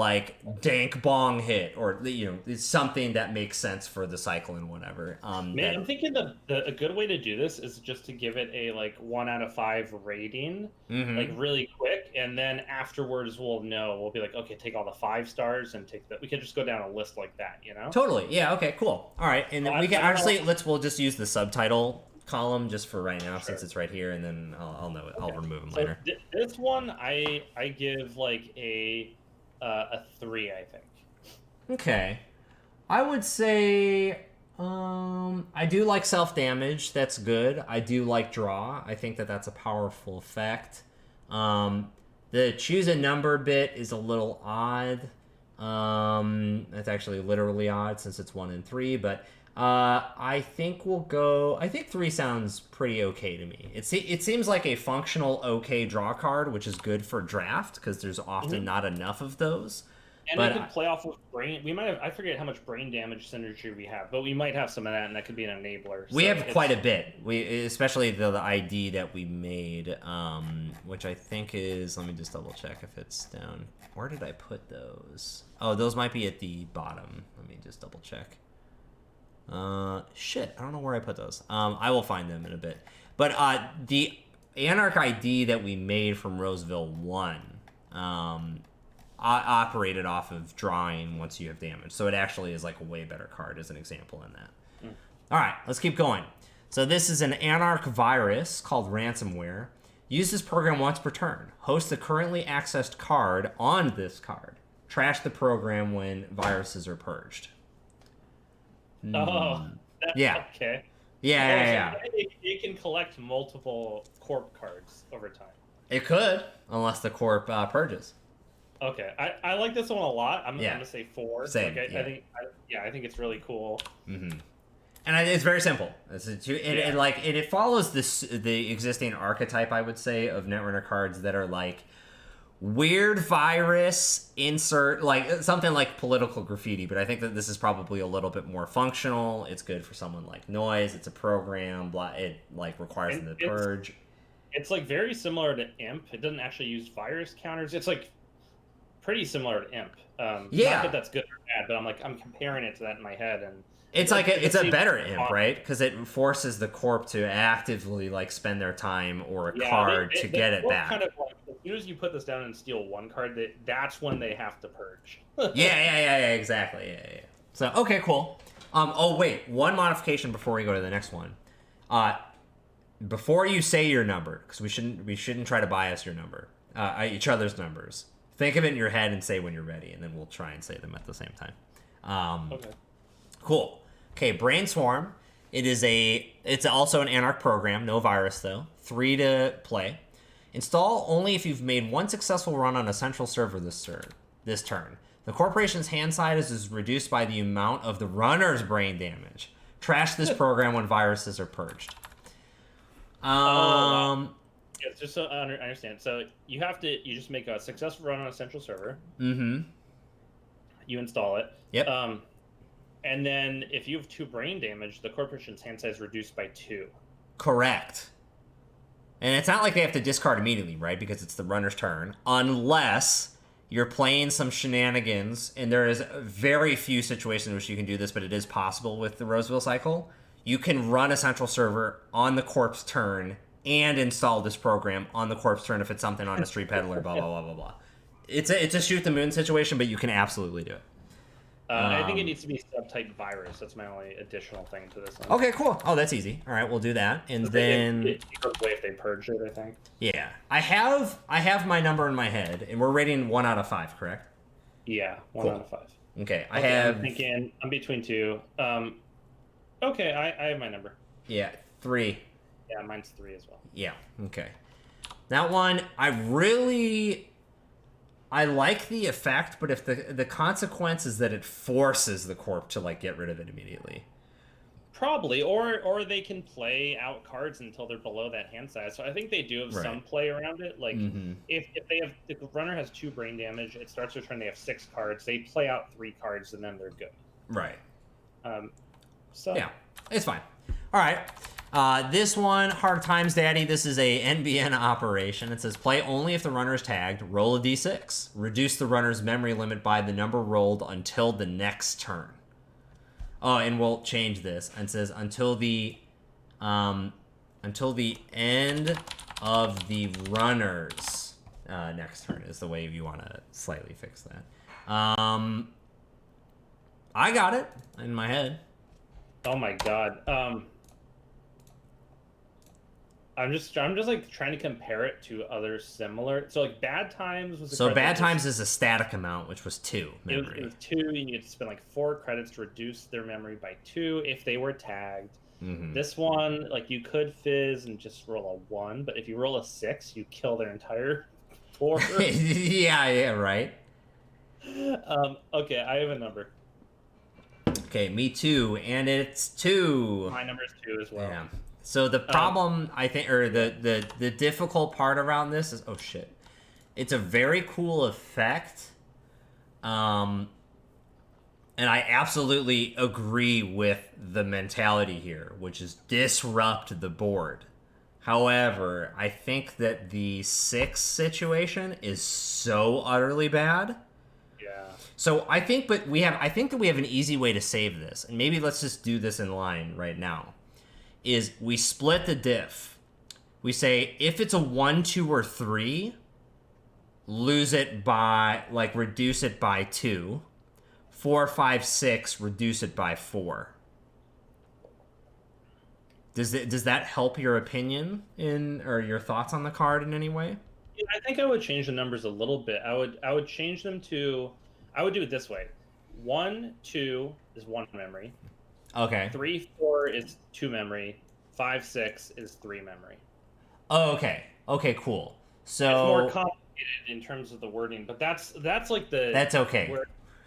dank bong hit, or it's something that makes sense for the cycle and whatever. I'm thinking a good way to do this is just to give it a 1 out of 5 rating, really quick, and then afterwards we'll be okay, take all the 5 stars and take that. We can just go down a list like that, Totally. Yeah. Okay. Cool. All right, and then we can we'll just use the subtitle column just for right now, since it's right here, and then I'll know it. Okay. I'll remove them later. This one, I give like a 3, I think. Okay, I would say I do like self-damage. That's good. I do like draw. I think that that's a powerful effect. The choose a number bit is a little odd. It's actually literally odd since it's 1 and 3, but I think we'll go. I think 3 sounds pretty okay to me. It seems like a functional okay draw card, which is good for draft because there's often not enough of those. And we could play off with brain. We might have. I forget how much brain damage synergy we have, but we might have some of that, and that could be an enabler. We have quite a bit. Especially the ID that we made, which I think is. Let me just double check if it's down. Where did I put those? Oh, those might be at the bottom. Let me just double check. Shit, I don't know where I put those. I will find them in a bit. But the Anarch ID that we made from Roseville 1, operated off of drawing once you have damage. So it actually is like a way better card as an example in that. All right, let's keep going. So this is an Anarch virus called ransomware. Use this program once per turn. Host the currently accessed card on this card. Trash the program when viruses are purged. Oh, yeah. Okay. Yeah. It can collect multiple corp cards over time. It could, unless the corp purges. Okay, I like this one a lot. I'm gonna say 4. Same. Like, I think it's really cool. Mm-hmm. And it's very simple. It follows the existing archetype, I would say, of Netrunner cards that are like weird virus insert, like something like political graffiti. But I think that this is probably a little bit more functional. It's good for someone like Noise. It's a program. It like requires them to purge. It's like very similar to Imp. It doesn't actually use virus counters. It's like pretty similar to Imp. Not that that's good or bad, but I'm comparing it to that in my head, and it's like it's a better Imp, right? Because it forces the corp to actively like spend their time or a card to get it back. Kind of like, as soon as you put this down and steal one card, that's when they have to purge. yeah, exactly. Yeah. So okay, cool. Oh wait, one modification before we go to the next one. Before you say your number, because we shouldn't try to bias your number, each other's numbers. Think of it in your head and say when you're ready, and then we'll try and say them at the same time. Okay. Cool. Okay, Brainswarm. It's also an Anarch program, no virus though. 3 to play. Install only if you've made one successful run on a central server this turn. The corporation's hand size is reduced by the amount of the runner's brain damage. Trash this program when viruses are purged. Yeah, just so I understand. So you just make a successful run on a central server. Mm-hmm. You install it. Yep. And then if you have 2 brain damage, the corporation's hand size reduced by 2. Correct. And it's not like they have to discard immediately, right? Because it's the runner's turn. Unless you're playing some shenanigans, and there is very few situations in which you can do this, but it is possible with the Roseville cycle. You can run a central server on the corp's turn and install this program on the corp's turn if it's something on a street peddler, blah, blah, blah, blah, blah. It's a shoot the moon situation, but you can absolutely do it. I think it needs to be subtype virus. That's my only additional thing to this one. Okay, cool. Oh, that's easy. All right, we'll do that. And then it goes away if they purge it, I think. Yeah. I have my number in my head, and we're rating 1 out of 5, correct? Yeah, 1 out of 5. Okay, I'm thinking I'm between 2. Okay, I have my number. Yeah, 3. Yeah, mine's 3 as well. Yeah, okay. That one, I like the effect, but if the consequence is that it forces the corp to like get rid of it immediately. Probably, or they can play out cards until they're below that hand size. So I think they do have some play around it. Like if the runner has 2 brain damage, it starts their turn. They have 6 cards. They play out 3 cards, and then they're good. Right. So yeah, it's fine. All right. This one, Hard Times Daddy, this is a NBN operation. It says play only if the runner is tagged, roll a d6. Reduce the runner's memory limit by the number rolled until the next turn. Oh, and we'll change this. And it says until the end of the runner's next turn is the way you want to slightly fix that. I got it in my head. Oh my god. I'm just like trying to compare it to other similar. So like Bad Times was. So Bad Times is a static amount, which was 2 memory. It was 2. You had to spend like 4 credits to reduce their memory by 2 if they were tagged. Mm-hmm. This one, like you could fizz and just roll a 1, but if you roll a 6, you kill their entire 4. yeah, right. Okay, I have a number. Okay, me too, and it's 2. My number is 2 as well. Yeah. So the problem, I think, or the difficult part around this is, oh shit, it's a very cool effect, and I absolutely agree with the mentality here, which is disrupt the board. However, I think that the 6 situation is so utterly bad. Yeah. So I think that we have an easy way to save this, and maybe let's just do this in line right now. Is we split the diff. We say if it's a 1, 2, or 3, lose it by, like, reduce it by 2. 4, 5, 6, reduce it by 4. Does that help your opinion or your thoughts on the card in any way? Yeah, I think I would change the numbers a little bit. I would change them to, I would do it this way: 1, 2 is 1 memory. Okay. 3, 4 is 2 memory. 5, 6 is 3 memory. Oh, okay. Okay, cool. So it's more complicated in terms of the wording, but that's like the. That's okay.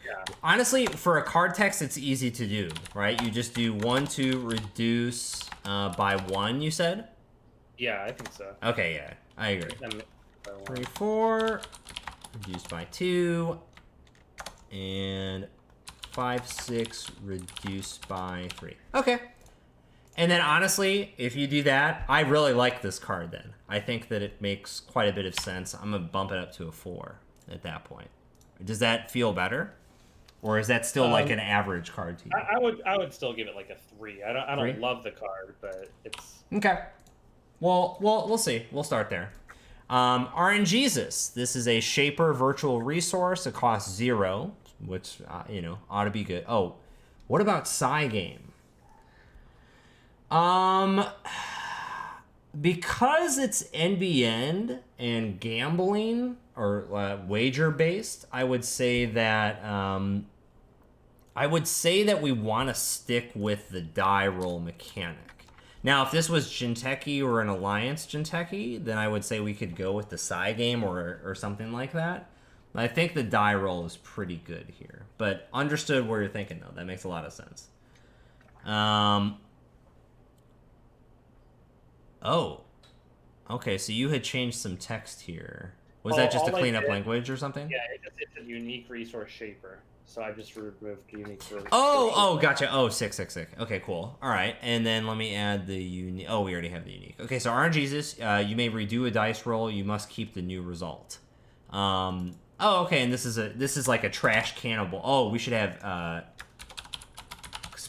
Yeah. Honestly, for a card text, it's easy to do, right? You just do 1, 2, reduce by 1. You said. Yeah, I think so. Okay, yeah, I agree. 3, 4, reduced by 2, and 5, 6, reduced by 3. Okay. And then, honestly, if you do that, I really like this card then. I think that it makes quite a bit of sense. I'm going to bump it up to a 4 at that point. Does that feel better? Or is that still like an average card to you? I would still give it like a 3. I don't 3? love the card, but it's... Okay. Well, we'll see. We'll start there. RNGesus. This is a Shaper virtual resource. It costs 0, which, ought to be good. Oh, what about Cygame? Because it's NBN and gambling or wager based, I would say that we want to stick with the die roll mechanic. Now, if this was Jinteki or an Alliance Jinteki, then I would say we could go with the Cygame or something like that. I think the die roll is pretty good here, but understood where you're thinking though. That makes a lot of sense. Oh, okay. So you had changed some text here. Was that just to clean up language or something? Yeah, it's a unique resource shaper. So I just removed unique. Oh, gotcha. Oh, 666. Okay, cool. All right, and then let me add the unique. Oh, we already have the unique. Okay, so RNGesus, you may redo a dice roll. You must keep the new result. Oh, okay, and this is like a trash cannibal. Oh, we should have.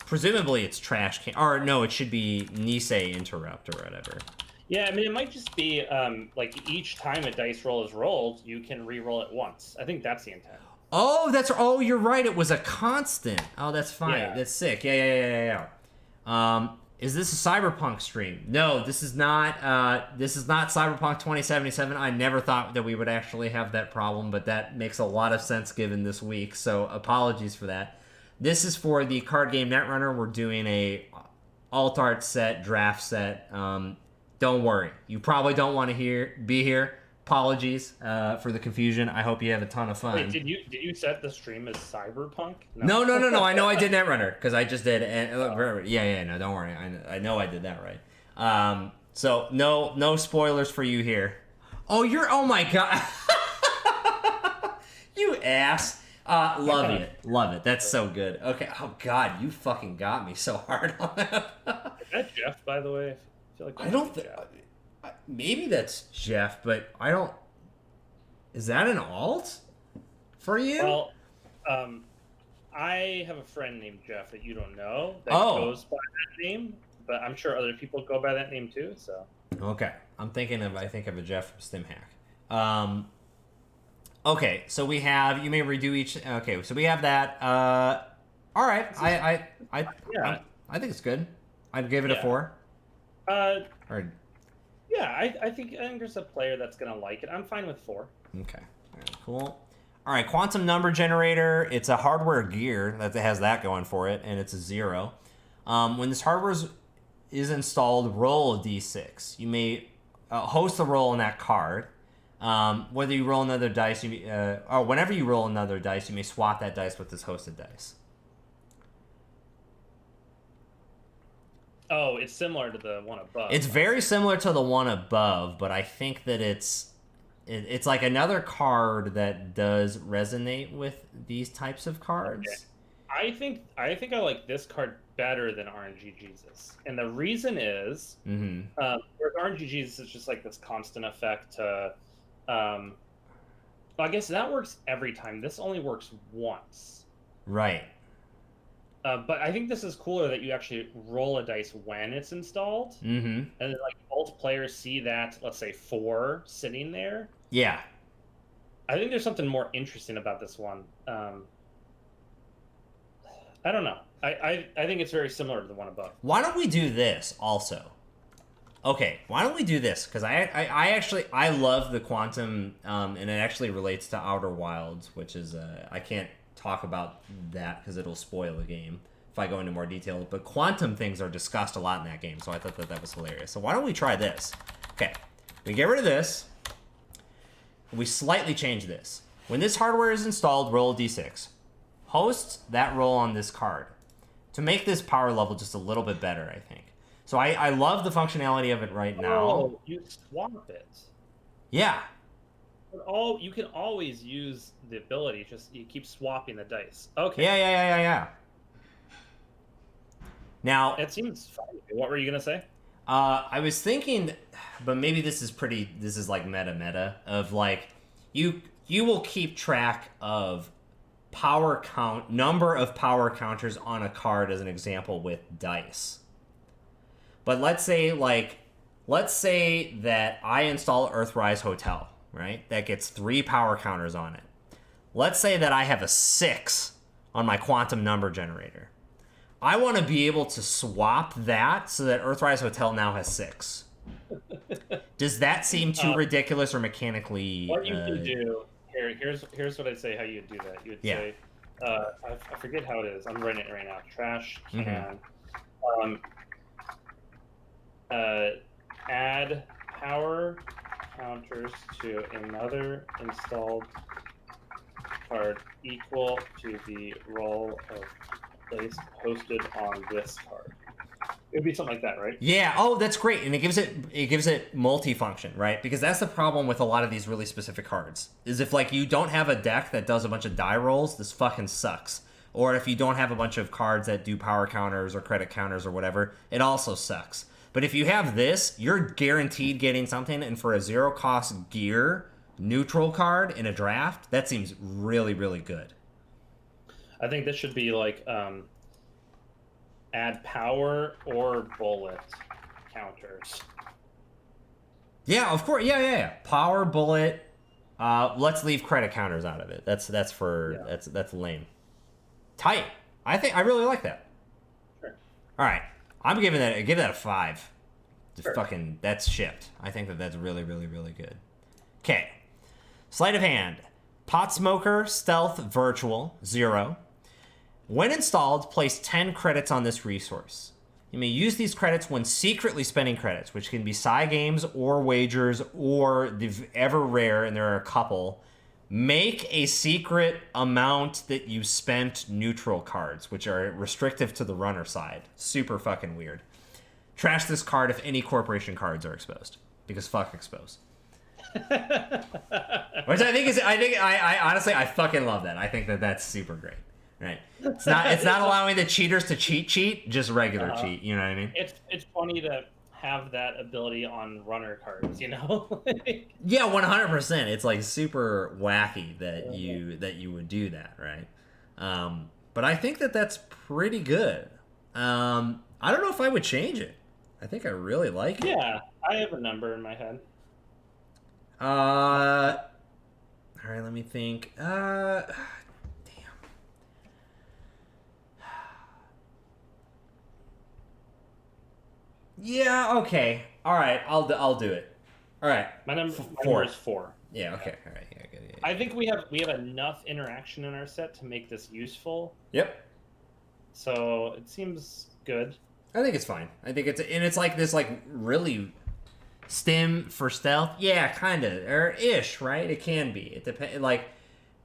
Presumably it's trash can, or no, it should be Nisei interrupt or whatever. Yeah, I mean, it might just be like each time a dice roll is rolled, you can re-roll it once. I think that's the intent. Oh, you're right. It was a constant. Oh, that's fine. Yeah. That's sick. Yeah. Is this a Cyberpunk stream? No, this is not. This is not Cyberpunk 2077. I never thought that we would actually have that problem, but that makes a lot of sense given this week. So apologies for that. This is for the card game Netrunner. We're doing a alt art set, draft set. Don't worry. You probably don't want to be here. Apologies for the confusion. I hope you have a ton of fun. Wait, did you set the stream as Cyberpunk? No. I know I did Netrunner because I just did. And yeah. No, don't worry. I know I did that right. So no spoilers for you here. Oh my god. You ass. Love it. That's so good. Okay. Oh god, you fucking got me so hard on that. Is that Jeff, by the way? I feel like I don't think. Maybe that's Jeff, but I don't. Is that an alt for you? Well, I have a friend named Jeff that you don't know that goes by that name, but I'm sure other people go by that name too. So. Okay. I think of a Jeff from StimHack. Okay, so we have, you may redo each. Okay, so we have that. All right, I think it's good. I'd give it a 4. It Yeah, I think there's a player that's gonna like it. I'm fine with 4. Okay. All right, cool. All right, quantum number generator. It's a hardware gear that has that going for it, and it's a 0. When this hardware is installed, roll a d6. You may host a roll on that card. Whether you roll another dice, or whenever you roll another dice, you may swap that dice with this hosted dice. Oh, it's similar to the one above. It's very similar to the one above, but I think that it's like another card that does resonate with these types of cards. Okay. I think I like this card better than RNG Jesus, and the reason is, whereas RNG Jesus is just like this constant effect to, well, I guess that works every time. This only works once. Right. But I think this is cooler that you actually roll a dice when it's installed, and then, like, both players see that, let's say 4 sitting there. Yeah. I think there's something more interesting about this one. I don't know. I think it's very similar to the one above. Why don't we do this also? Okay, why don't we do this? Because I love the quantum, and it actually relates to Outer Wilds, which is I can't talk about that because it'll spoil the game if I go into more detail. But quantum things are discussed a lot in that game, so I thought that was hilarious. So why don't we try this? Okay, we get rid of this. We slightly change this. When this hardware is installed, roll a d6. Host that roll on this card to make this power level just a little bit better, I think. So I love the functionality of it right now. Oh, you swap it. Yeah. You can always use the ability, just you keep swapping the dice. Okay. Yeah. Now, it seems fine. What were you gonna say? I was thinking, but maybe this is like meta of like you will keep track of number of power counters on a card as an example with dice. But let's say that I install Earthrise Hotel, right? That gets 3 power counters on it. Let's say that I have a 6 on my quantum number generator. I want to be able to swap that so that Earthrise Hotel now has 6. Does that seem too ridiculous or mechanically? What you can do here's what I'd say. How you'd do that? You'd say, I forget how it is. I'm writing it right now. Trash can. Add power counters to another installed card equal to the roll of place hosted on this card. It would be something like that, right? Yeah. Oh, that's great, and it gives it multifunction, right? Because that's the problem with a lot of these really specific cards. Is if like you don't have a deck that does a bunch of die rolls, this fucking sucks. Or if you don't have a bunch of cards that do power counters or credit counters or whatever, it also sucks. But if you have this, you're guaranteed getting something, and for a 0-cost gear neutral card in a draft, that seems really, really good. I think this should be like add power or bullet counters. Yeah, of course. Yeah. Power, bullet. Let's leave credit counters out of it. That's lame. Tight. I really like that. Sure. All right. I give that a 5. Sure. That's shipped. I think that's really, really, really good. Okay. Sleight of hand. Pot Smoker, Stealth, Virtual, 0. When installed, place 10 credits on this resource. You may use these credits when secretly spending credits, which can be side games or wagers or the ever rare, and there are a couple. Make a secret amount that you spent neutral cards, which are restrictive to the runner side. Super fucking weird. Trash this card if any corporation cards are exposed, because fuck expose. Which I honestly fucking love that. I think that's super great. Right? It's not allowing the cheaters to cheat, just regular cheat. You know what I mean? It's funny to have that ability on runner cards, you know? Yeah, 100%. It's like super wacky that you would do that, right? But I think that's pretty good. I don't know if I would change it. I think I really like it. Yeah, I have a number in my head. All right, let me think. Damn. Yeah, okay. All right, I'll do it. All right. My number 4 is 4. Yeah. Okay. All right. Yeah. Good. Yeah. I think we have enough interaction in our set to make this useful. Yep. So it seems good. I think it's fine. I think it's like this like really stim for stealth. Yeah, kind of or ish, right? It can be. It depends. Like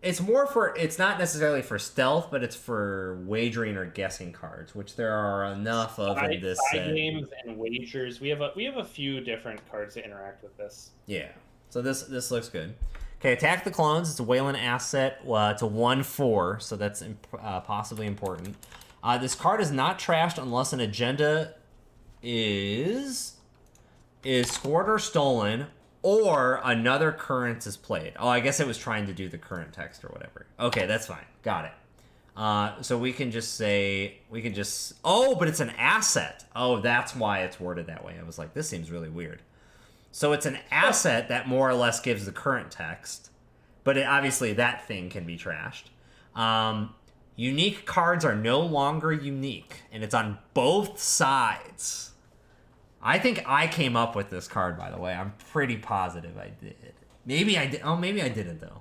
it's more for. It's not necessarily for stealth, but it's for wagering or guessing cards, which there are enough of in this set. Games and wagers. We have a few different cards that interact with this. Yeah. So this looks good. Okay, attack the clones. It's a Wayland asset. It's a 1/4, so that's possibly important. This card is not trashed unless an agenda is scored or stolen, or another current is played. Oh, I guess it was trying to do the current text or whatever. Okay, that's fine. Got it. So we can just say, oh, but it's an asset. Oh, that's why it's worded that way. I was like, this seems really weird. So it's an asset that more or less gives the current text, but obviously that thing can be trashed. Unique cards are no longer unique, and it's on both sides. I think I came up with this card, by the way. I'm pretty positive I did. Maybe I did. Oh, maybe I didn't, though.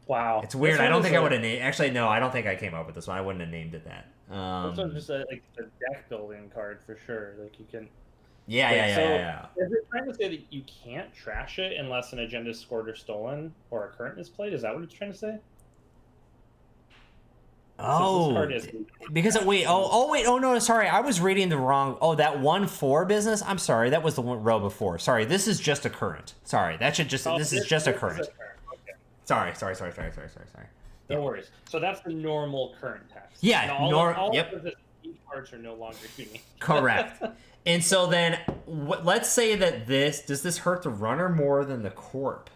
Wow. It's weird. I don't think I would have named... Actually, no, I don't think I came up with this one. I wouldn't have named it that. This one's just a deck building card for sure. Like you can... Yeah. Is it trying to say that you can't trash it unless an agenda is scored or stolen or a current is played? Is that what it's trying to say? Oh, because wait, oh no, sorry, I was reading the wrong. Oh, that 1/4 business. I'm sorry, that was the one row before. Sorry, this is just a current. Sorry, that should just. This is just a current. Okay. Sorry. No worries. So that's the normal current text. Yeah, all yep. of the cards are no longer unique. Correct. And so then, let's say that does this hurt the runner more than the corp?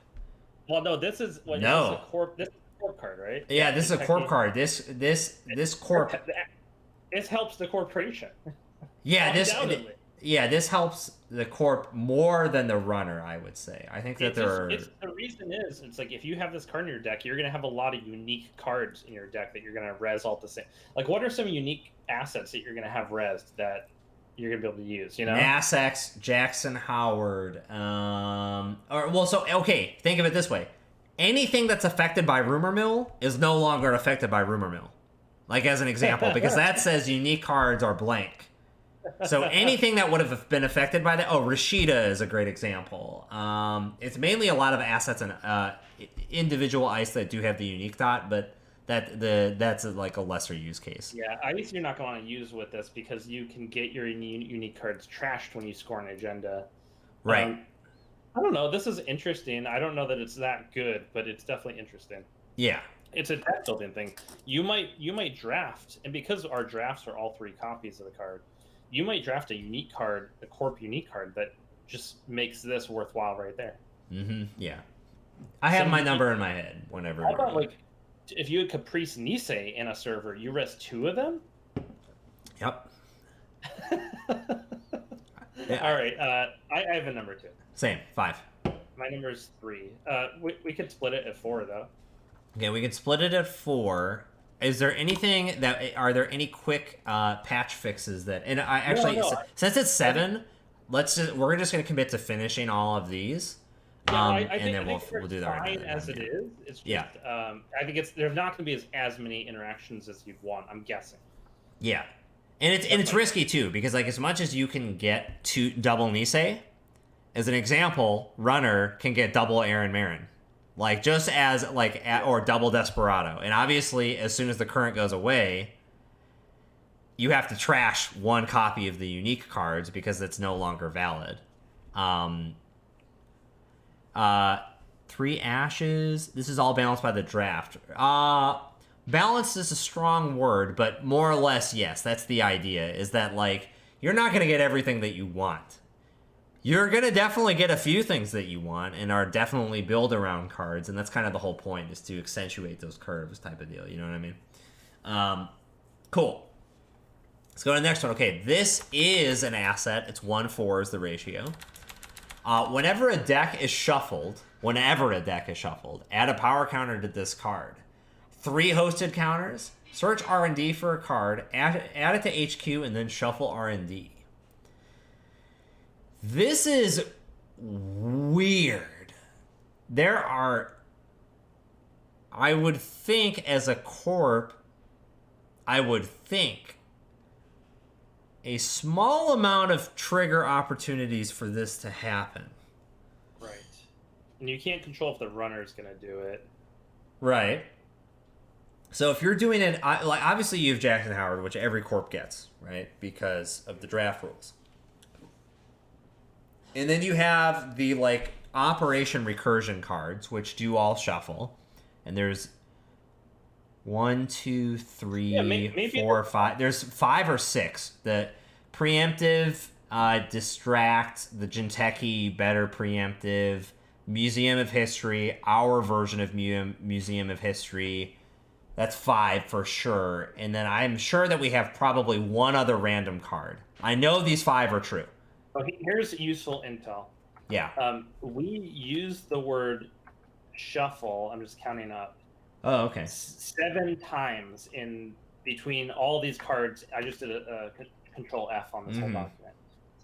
Well, no, this is no. This is a corp. This is a corp card, right? Yeah, this is a corp card. This corp. This helps the corporation. Yeah, this helps the corp more than the runner, I would say. I think that the reason is, it's like if you have this card in your deck, you're gonna have a lot of unique cards in your deck that you're gonna res all the same. Like, what are some unique assets that you're gonna have resed that you're gonna be able to use? You know, Nassex, Jackson Howard. Think of it this way: anything that's affected by Rumor Mill is no longer affected by Rumor Mill. Like, as an example, because that says unique cards are blank. So anything that would have been affected by that. Oh, Rashida is a great example. It's mainly a lot of assets and individual ice that do have the unique dot, but that's like a lesser use case. Yeah, ice you're not going to use with this because you can get your unique cards trashed when you score an agenda. Right. I don't know. This is interesting. I don't know that it's that good, but it's definitely interesting. Yeah. It's a deck building thing. You might draft, and because our drafts are all 3 copies of the card, you might draft a unique card, a corp unique card that just makes this worthwhile right there. Mm-hmm. Yeah. I have my number in my head whenever. How about, like, if you had Caprice Nisei in a server, you res 2 of them? Yep. Yeah. All right. I have a number 2. Same. 5. My number is 3. We could split it at 4, though. Okay, we can split it at 4. Is there anything are there any quick patch fixes that? And I actually, since it's 7, we're just gonna commit to finishing all of these. And then we'll do that right now. As it is, it's just, I think there's not going to be as many interactions as you'd want. I'm guessing. Yeah, and it's risky too, because like as much as you can get 2 double Nisei, as an example, runner can get double Aaron Marin, like just as or double Desperado, and obviously as soon as the current goes away, you have to trash 1 copy of the unique cards because it's no longer valid. 3 ashes. This is all balanced by the draft. Balanced is a strong word, but more or less, yes, that's the idea, is that, like, you're not going to get everything that you want. You're going to definitely get a few things that you want and are definitely build around cards, and that's kind of the whole point, is to accentuate those curves type of deal, you know what I mean? Cool. Let's go to the next one. Okay, this is an asset. It's 1/4 is the ratio. Whenever a deck is shuffled, add a power counter to this card. 3 hosted counters, search R&D for a card, add it to HQ, and then shuffle R&D. This is weird. There are, I would think as a corp, I would think a small amount of trigger opportunities for this to happen. Right. And you can't control if the runner's going to do it. Right. So if you're doing it, like obviously you have Jackson Howard, which every corp gets, right? Because of the draft rules. And then you have the like Operation Recursion cards, which do all shuffle. And there's 1, 2, 3, 4, 5. There's 5 or 6. The preemptive, distract, the Jinteki, better preemptive, Museum of History, our version of Museum of History. That's 5 for sure. And then I'm sure that we have probably one other random card. I know these 5 are true. Okay, here's useful intel. Yeah. We use the word shuffle. I'm just counting up. Oh, okay. 7 times in between all these cards. I just did a control F on this whole document.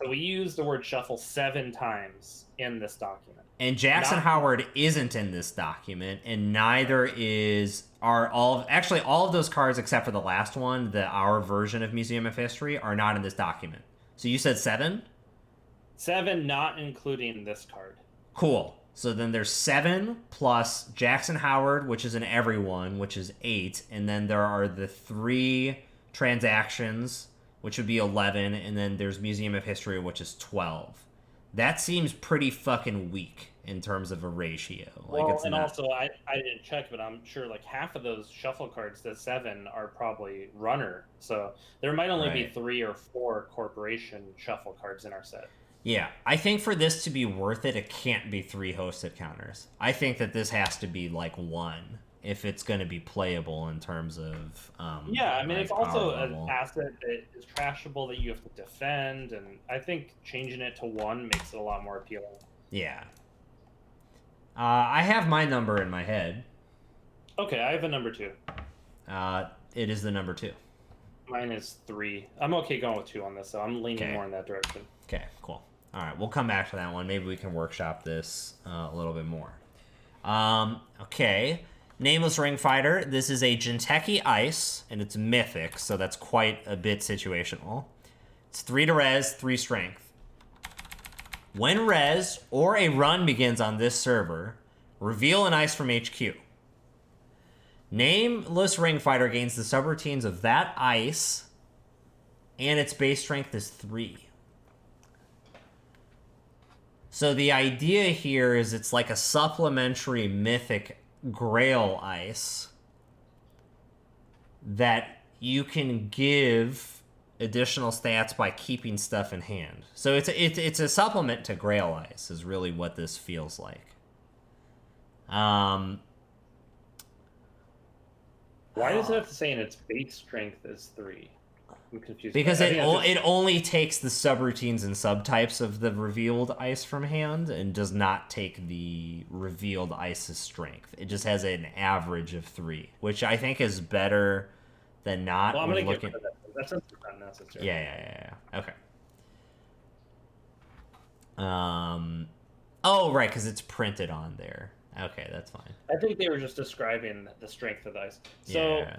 So we use the word shuffle 7 times in this document. And Jackson Howard isn't in this document, and neither are all of those cards except for the last one, our version of Museum of History, are not in this document. So you said 7? 7, not including this card. Cool. So then there's 7 plus Jackson Howard, which is in everyone, which is 8, and then there are the 3 transactions, which would be 11, and then there's Museum of History, which is 12. That seems pretty fucking weak in terms of a ratio. Well, like, it's not... also, I didn't check, but I'm sure like half of those shuffle cards, the 7, are probably runner. So there might only be 3 or 4 corporation shuffle cards in our set. Yeah, I think for this to be worth it, it can't be 3 hosted counters. I think that this has to be like 1 if it's going to be playable in terms of yeah, I mean, like, it's also an asset that is trashable that you have to defend, and I think changing it to 1 makes it a lot more appealing. Yeah. I have my number in my head. Okay, I have a number 2. It is the number 2. Mine is 3. I'm okay going with 2 on this, so I'm leaning more in that direction. Okay, cool. All right, we'll come back to that one. Maybe we can workshop this a little bit more. Okay. Nameless Ring Fighter. This is a Jinteki Ice, and it's mythic, so that's quite a bit situational. It's 3 to res, 3 strength. When res or a run begins on this server, reveal an ice from HQ. Nameless Ring Fighter gains the subroutines of that ice, and its base strength is 3. So the idea here is it's like a supplementary mythic Grail ice that you can give additional stats by keeping stuff in hand. So it's a supplement to Grail ice is really what this feels like. Why does it have to say in its base strength is 3? I'm confused. Because it only takes the subroutines and subtypes of the revealed ice from hand and does not take the revealed ice's strength. It just has an average of 3, which I think is better than not. Well, I'm going to get rid of that. That's not necessary. Yeah. Okay. Oh, right, because it's printed on there. Okay, that's fine. I think they were just describing the strength of the ice. So... yeah.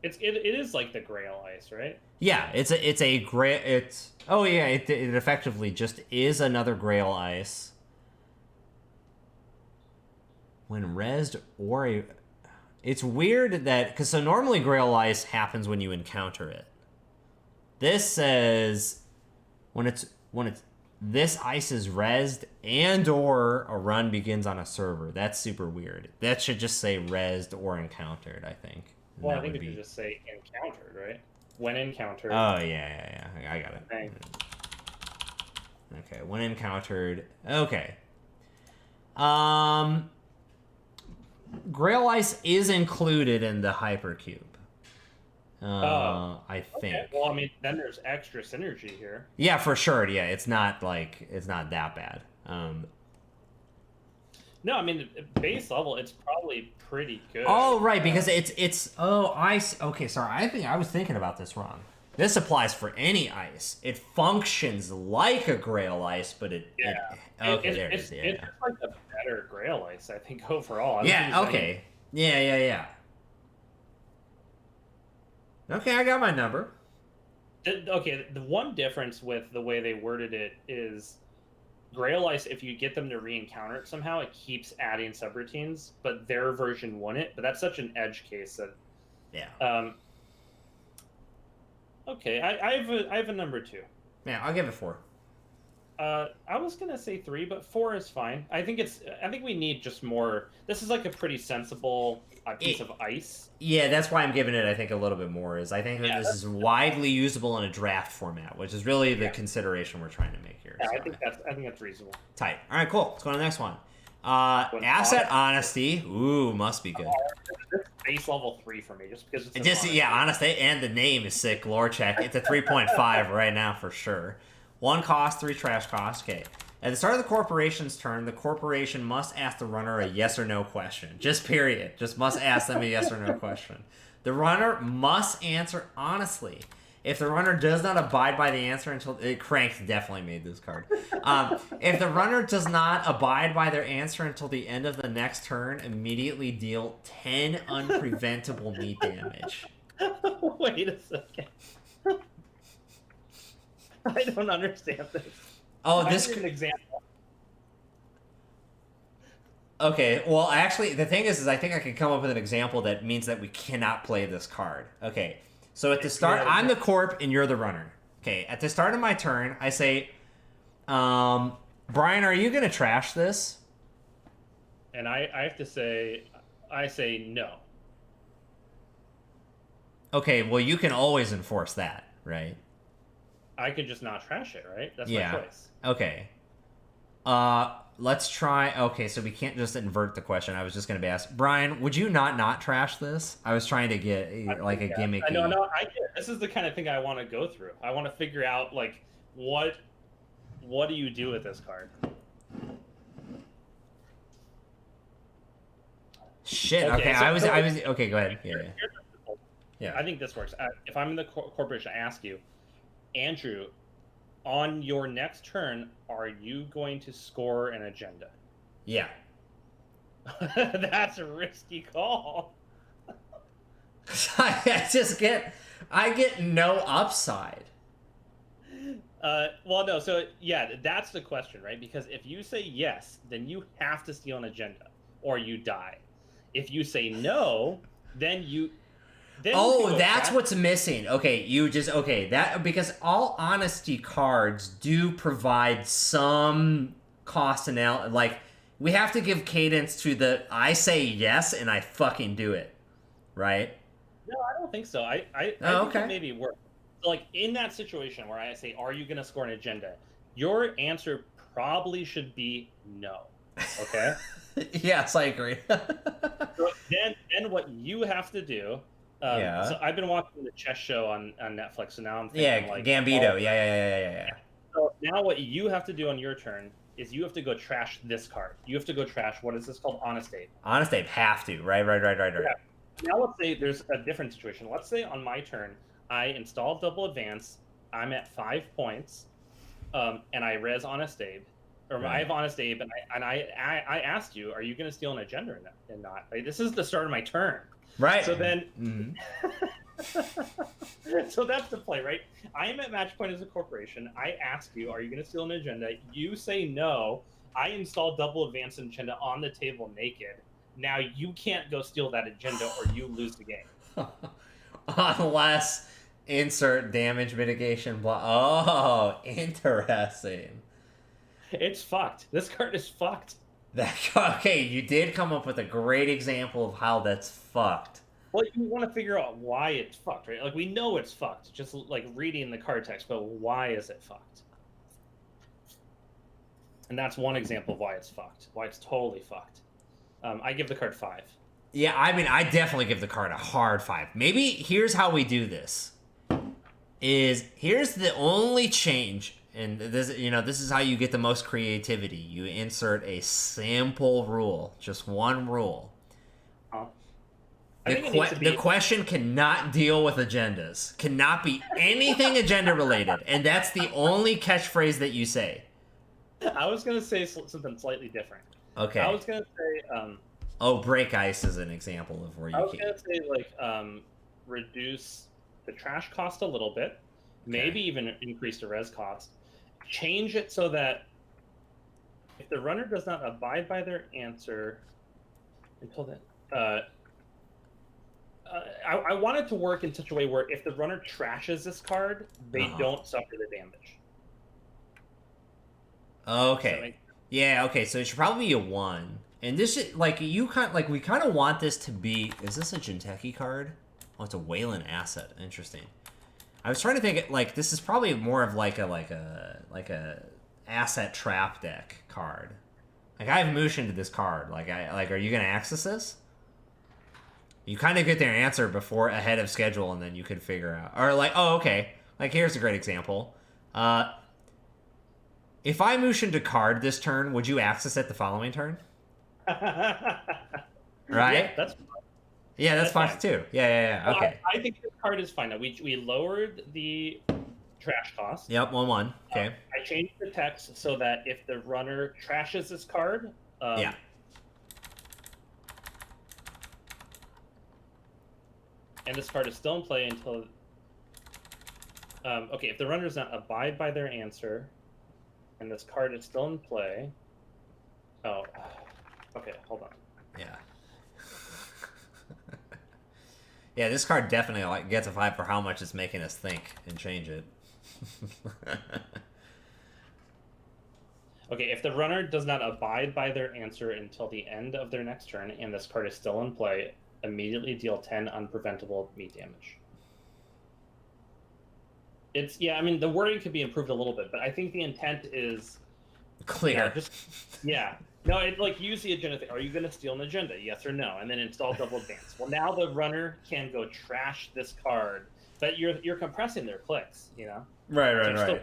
It is like the Grail ice, right? Yeah, it effectively just is another Grail ice. When rezzed or a... It's weird that... Because so normally Grail ice happens when you encounter it. This says when it's this ice is rezzed and or a run begins on a server. That's super weird. That should just say rezzed or encountered, I think. Well, I think it should just say encountered, right? When encountered. Oh, yeah. I got it. Okay, when encountered. Okay. Grail Ice is included in the Hypercube. I think. Okay. Well, I mean, then there's extra synergy here. Yeah, for sure. Yeah, it's not that bad. No, I mean, base level, it's probably pretty good. Oh, right, because it's okay, sorry, I think I was thinking about this wrong. This applies for any ice. It functions like a Grail ice, but there it is. Yeah. It's like a better Grail ice, I think, overall. Yeah, okay. Yeah. Okay, I got my number. Okay, the one difference with the way they worded it is Grail ice, if you get them to re-encounter it somehow, it keeps adding subroutines, but their version wouldn't. But that's such an edge case that... Yeah. Okay, I have a number 2. Yeah, I'll give it 4. I was gonna say 3, but 4 is fine. I think we need just more. This is like a pretty sensible piece of ice. Yeah, that's why I'm giving it, I think, a little bit more. Is I think that this is widely usable in a draft format, which is really the consideration we're trying to make here. Yeah, So. I think that's reasonable. Tight. All right, cool. Let's go to the next one. Asset honesty. Ooh, must be good. This is base level 3 for me, just because it's honesty, and the name is sick. Lore check. It's a 3.5 right now for sure. 1 cost, 3 trash cost. Okay. At the start of the corporation's turn, the corporation must ask the runner a yes or no question. Just period. Just must ask them a yes or no question. The runner must answer honestly. If the runner does not abide by the answer until... Crank definitely made this card. If the runner does not abide by their answer until the end of the next turn, immediately deal 10 unpreventable meat damage. Wait a second. I don't understand this. Oh, this is an example. Okay, well, actually, the thing is I think I can come up with an example that means that we cannot play this card. Okay, so at the start, I'm the corp and you're the runner. Okay, at the start of my turn, I say, Brian, are you going to trash this? And I have to say, I say no. Okay, well, you can always enforce that, right? I could just not trash it, right? That's my choice. Okay. Let's try... Okay, so we can't just invert the question. I was just going to be asked, Brian, would you not trash this? I was trying to get, like, a gimmicky... No, I get it. This is the kind of thing I want to go through. I want to figure out, like, what do you do with this card? Shit, okay, I was... Okay, go ahead. Yeah. I think this works. If I'm in the corporation, I ask you, Andrew, on your next turn, are you going to score an agenda? Yeah. That's a risky call. I get no upside. Well, no. So yeah, that's the question, right? Because if you say yes, then you have to steal an agenda, or you die. If you say no, then you. That's what's missing. Okay, that because all honesty cards do provide some cost analysis. Like, we have to give cadence to the I say yes and I fucking do it, right? No, I don't think so. I think it maybe works. So, like, in that situation where I say, "Are you going to score an agenda?" Your answer probably should be no. Okay. Yes, I agree. So then what you have to do. So I've been watching the chess show on Netflix, so now I'm thinking like Gambito. Yeah. So now what you have to do on your turn is you have to go trash this card. You have to go trash, what is this called? Honest Abe. Honest Abe, have to. Right. Yeah. Now let's say there's a different situation. Let's say on my turn, I install Double Advance, I'm at 5 points, and I res Honest Abe. Or I have Honest Abe, and I asked you, are you going to steal an agenda or not? Like, this is the start of my turn. Right. So then, so that's the play, right? I am at match point as a corporation. I ask you, are you going to steal an agenda? You say no. I install Double Advance agenda on the table naked. Now you can't go steal that agenda, or you lose the game. Unless insert damage mitigation block. Oh, interesting. It's fucked. This card is fucked. Okay, you did come up with a great example of how that's fucked. Well, you want to figure out why it's fucked, right? Like, we know it's fucked, just like reading the card text, but why is it fucked? And that's one example of why it's fucked, why it's totally fucked. I give the card 5. Yeah, I mean, I definitely give the card a hard 5. Maybe here's how we do this. Here's the only change. And this is how you get the most creativity. You insert a simple rule, just one rule. I think it needs to be... The question cannot deal with agendas. Cannot be anything agenda related, and that's the only catchphrase that you say. I was gonna say something slightly different. Okay. I was gonna say. Break ice is an example of where you. I was gonna say like reduce the trash cost a little bit, maybe even increase the res cost. Change it so that if the runner does not abide by their answer until then, I want it to work in such a way where if the runner trashes this card, they don't suffer the damage. Okay. Yeah. Okay. So it should probably be a 1. And this is like we kind of want this to be. Is this a Jinteki card? Oh, it's a Wayland asset. Interesting. I was trying to think like this is probably more of like a asset trap deck card. Like I have motion to this card. Are you gonna access this? You kind of get their answer ahead of schedule, and then you could figure out. Or okay. Like here's a great example. If I motion to card this turn, would you access it the following turn? Right? Yeah, that's fine too. Yeah. Okay. I think this card is fine. Now, we lowered the trash cost. Yep, 1/1. Okay. I changed the text so that if the runner trashes this card, yeah. And this card is still in play until. Okay, if the runner does not abide by their answer, and this card is still in play. Oh. Okay, hold on. Yeah. Yeah, this card definitely gets a 5 for how much it's making us think and change it. Okay, if the runner does not abide by their answer until the end of their next turn, and this card is still in play, immediately deal 10 unpreventable meat damage. I mean, the wording could be improved a little bit, but I think the intent is clear. No, use the agenda thing. Are you going to steal an agenda? Yes or no? And then install double advance. Well, now the runner can go trash this card, but you're compressing their clicks, you know? Right. Still...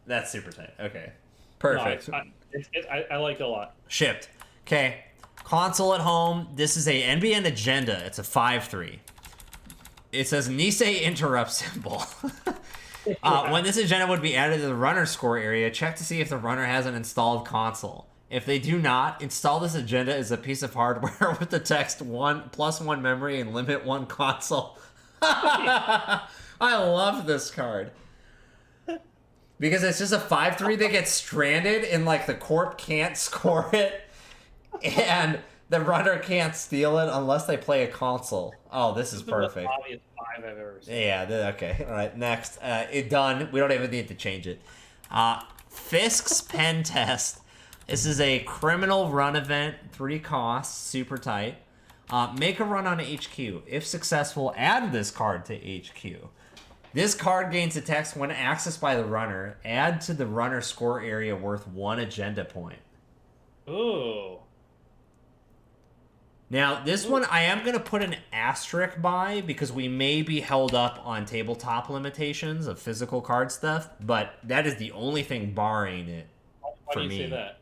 That's super tight. Okay. Perfect. No, I like it a lot. Shipped. Okay. Console at home. This is a NBN agenda. It's a 5/3. It says Nisei interrupt symbol. When this agenda would be added to the runner score area, check to see if the runner has an installed console. If they do not, install this agenda as a piece of hardware with the text 1+1 memory and limit 1 console. I love this card. Because it's just a 5/3 that gets stranded and the corp can't score it and the runner can't steal it unless they play a console. Oh, this is perfect. The most obvious 5 I've ever seen. Yeah, okay. All right, next. Done. We don't even need to change it. Fisk's Pen Test. This is a criminal run event, 3 costs, super tight. Make a run on HQ. If successful, add this card to HQ. This card gains a text when accessed by the runner. Add to the runner score area worth 1 agenda point. Ooh. Now, this one I am going to put an asterisk by because we may be held up on tabletop limitations of physical card stuff, but that is the only thing barring it for me. Why do you say that?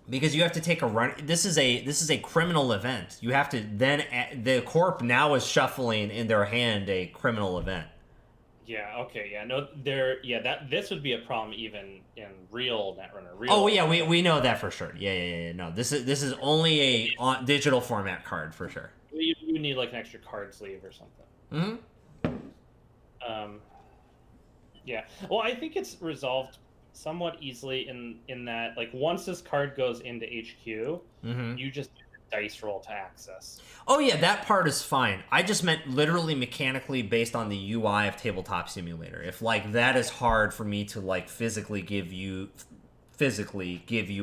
Because you have to take a run. This is a criminal event. You have to then the corp now is shuffling in their hand a criminal event. Yeah. Okay. Yeah. No. This would be a problem even in real Netrunner. Oh yeah, we know that for sure. Yeah. No, this is only a digital format card for sure. You need an extra card sleeve or something. Mm-hmm. Yeah. Well, I think it's resolved somewhat easily in that once this card goes into HQ, you just do the dice roll to access. Oh yeah, that part is fine. I just meant literally mechanically based on the UI of Tabletop Simulator. If that is hard for me to physically give you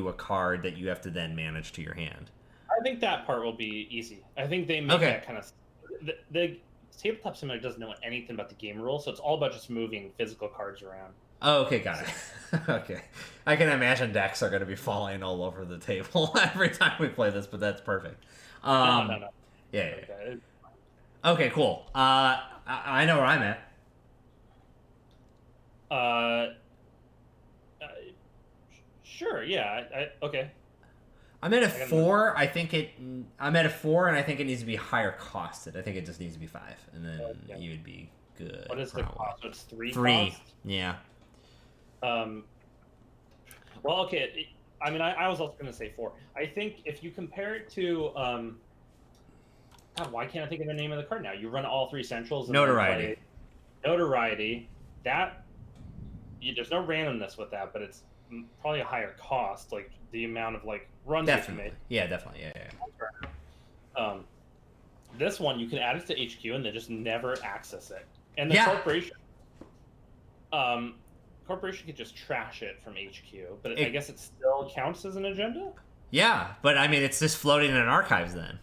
a card that you have to then manage to your hand. I think that part will be easy. I think they make that kind of the Tabletop Simulator doesn't know anything about the game rules, so it's all about just moving physical cards around. Oh, okay, got it. Okay. I can imagine decks are going to be falling all over the table every time we play this, but that's perfect. No. Yeah. Okay, cool. I know where I'm at. Sure, yeah. Okay. I'm at a 4. I'm at a 4, and I think it needs to be higher costed. I think it just needs to be 5, and then you would be good. What is the cost? It's 3. 3. Cost? Yeah. Well, okay. I mean, I was also going to say 4. I think if you compare it to, God, why can't I think of the name of the card now? You run all 3 centrals. And Notoriety. Notoriety. There's no randomness with that, but it's probably a higher cost, like the amount of like runs you can make. Yeah, definitely. Yeah. This one you can add it to HQ and then just never access it, and the corporation could just trash it from HQ, but I guess it still counts as an agenda. Yeah, but I mean, it's just floating in archives then,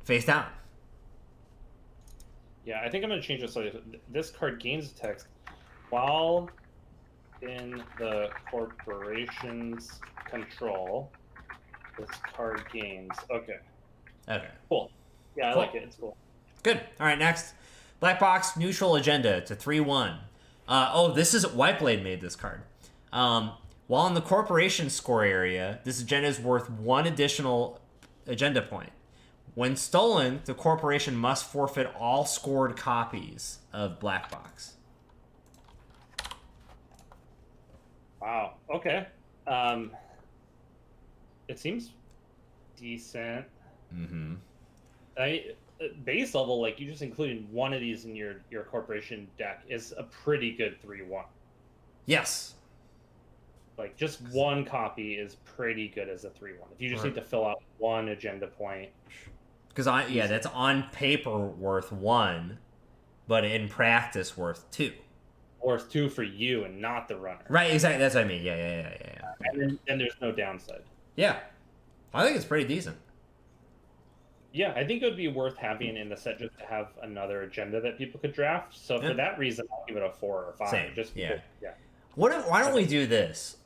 face down. Yeah, I think I'm gonna change this. So this card gains text while in the corporation's control. This card gains. Okay. Cool. Yeah, I like it. It's cool. Good. All right, next. Black box, neutral agenda to 3-1. This is Whiteblade made this card. While in the corporation score area, this agenda is worth 1 additional agenda point. When stolen, the corporation must forfeit all scored copies of Black box. Wow. Okay. It seems decent. Mm-hmm. Base level, like you just including one of these in your corporation deck is a pretty good 3-1. Yes. Like just 1 copy is pretty good as a 3-1. If you just need to fill out 1 agenda point. Because that's on paper worth 1, but in practice worth 2. Worth 2 for you and not the runner. Right, exactly. That's what I mean. Yeah. And then there's no downside. Yeah. I think it's pretty decent. Yeah, I think it would be worth having in the set just to have another agenda that people could draft. So for that reason, I'll give it a 4 or 5. Same. Just because, yeah. Why don't we do this?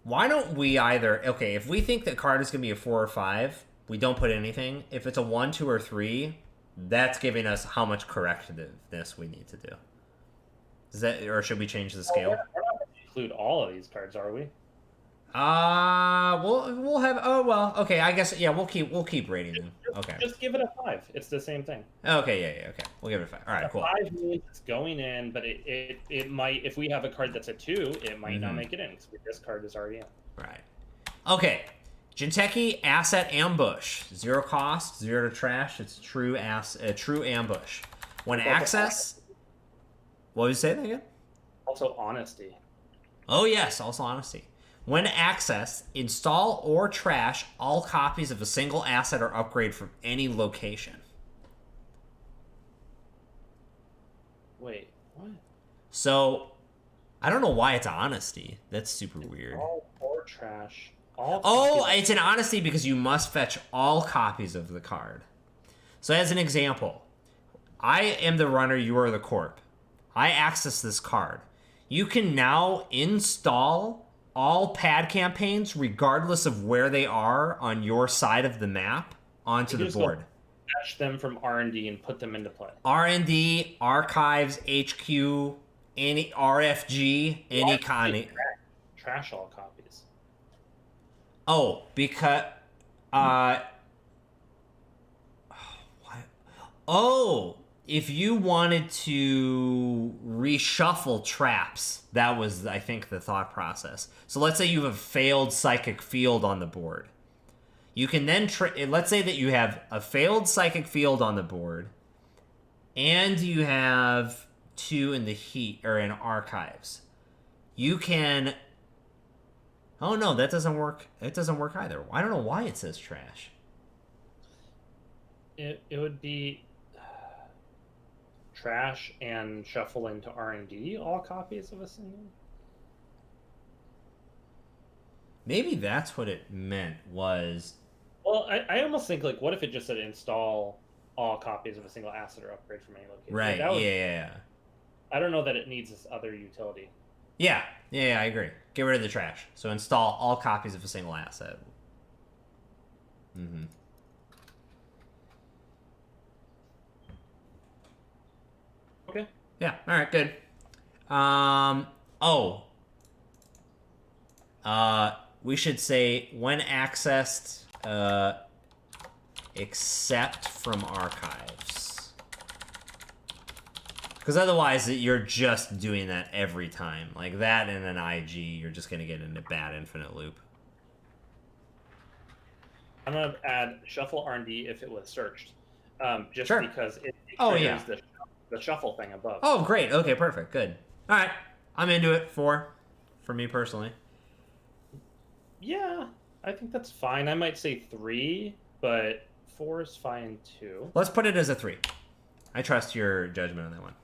Why don't we if we think that card is going to be a 4 or 5, we don't put anything. If it's a 1, 2, or 3, that's giving us how much correctiveness we need to do. Is that, or should we change the scale? We're not going to include all of these cards, are we? We'll have. Okay. I guess we'll keep rating them. Okay. Just give it a 5. It's the same thing. Okay. Yeah. Okay. We'll give it a 5. All right. Cool. 5 means it's going in, but it might, if we have a card that's a 2, it might not make it in because this card is already in. Right. Okay. Jinteki Asset Ambush. 0 cost, 0 to trash. It's true ambush. When access. What did you say that again? Also honesty. Oh yes, also honesty. When accessed, install or trash all copies of a single asset or upgrade from any location. Wait, what? So, I don't know why it's honesty. That's super weird. All or trash. It's an honesty because you must fetch all copies of the card. So as an example, I am the runner, you are the corp. I access this card. You can now install all pad campaigns, regardless of where they are on your side of the map, onto the board. Fetch them from R&D and put them into play. R&D, Archives, HQ, any RFG, any kind of... Trash all copies. Oh, because... if you wanted to reshuffle traps, that was, I think, the thought process. So let's say you have a failed psychic field on the board. You can then, let's say that you have a failed psychic field on the board, and you have 2 in the heat, or in archives. You can... Oh no, that doesn't work. It doesn't work either. I don't know why it says trash. It would be... trash and shuffle into R&D all copies of a single? Maybe that's what it meant was... Well, I almost think, like, what if it just said install all copies of a single asset or upgrade from any location? Right, like, yeah. I don't know that it needs this other utility. Yeah, I agree. Get rid of the trash. So install all copies of a single asset. Mm-hmm. Okay. Yeah, alright, good. we should say when accessed, except from archives. Because otherwise, you're just doing that every time. Like that and an IG, you're just going to get into bad infinite loop. I'm going to add shuffle R&D if it was searched. Just sure. because it triggers the shuffle thing above. Oh, great. Okay, perfect. Good. All right. I'm into it. 4 for me personally. Yeah, I think that's fine. I might say 3, but 4 is fine too. Let's put it as a 3. I trust your judgment on that one.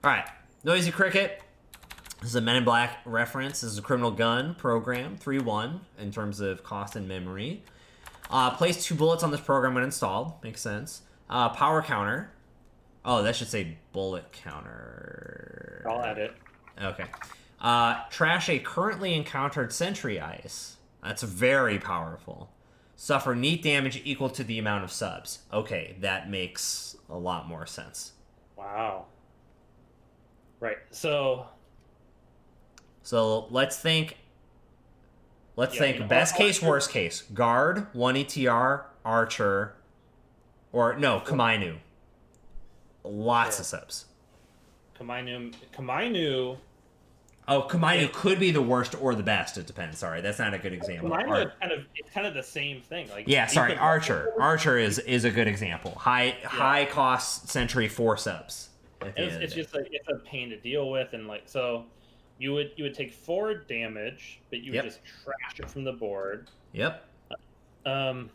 All right. Noisy Cricket. This is a Men in Black reference. This is a criminal gun program. 3-1 in terms of cost and memory. Place 2 bullets on this program when installed. Makes sense. Power counter. Oh, that should say bullet counter. I'll add it. Okay. Trash a currently encountered sentry ice. That's very powerful. Suffer neat damage equal to the amount of subs. Okay, that makes a lot more sense. Wow. Right. So let's think. Best case, worst case. Guard, 1 ETR, Archer, or no, Kamainu. Lots of subs. Kamainu. Oh, Kamainu could be the worst or the best. It depends. Sorry, that's not a good example. Kamainu it's kind of the same thing. Like Archer. Archer is a good example. High cost sentry 4 subs. It's just like it's a pain to deal with, and like so, you would take 4 damage, but you would just trash it from the board. Yep. I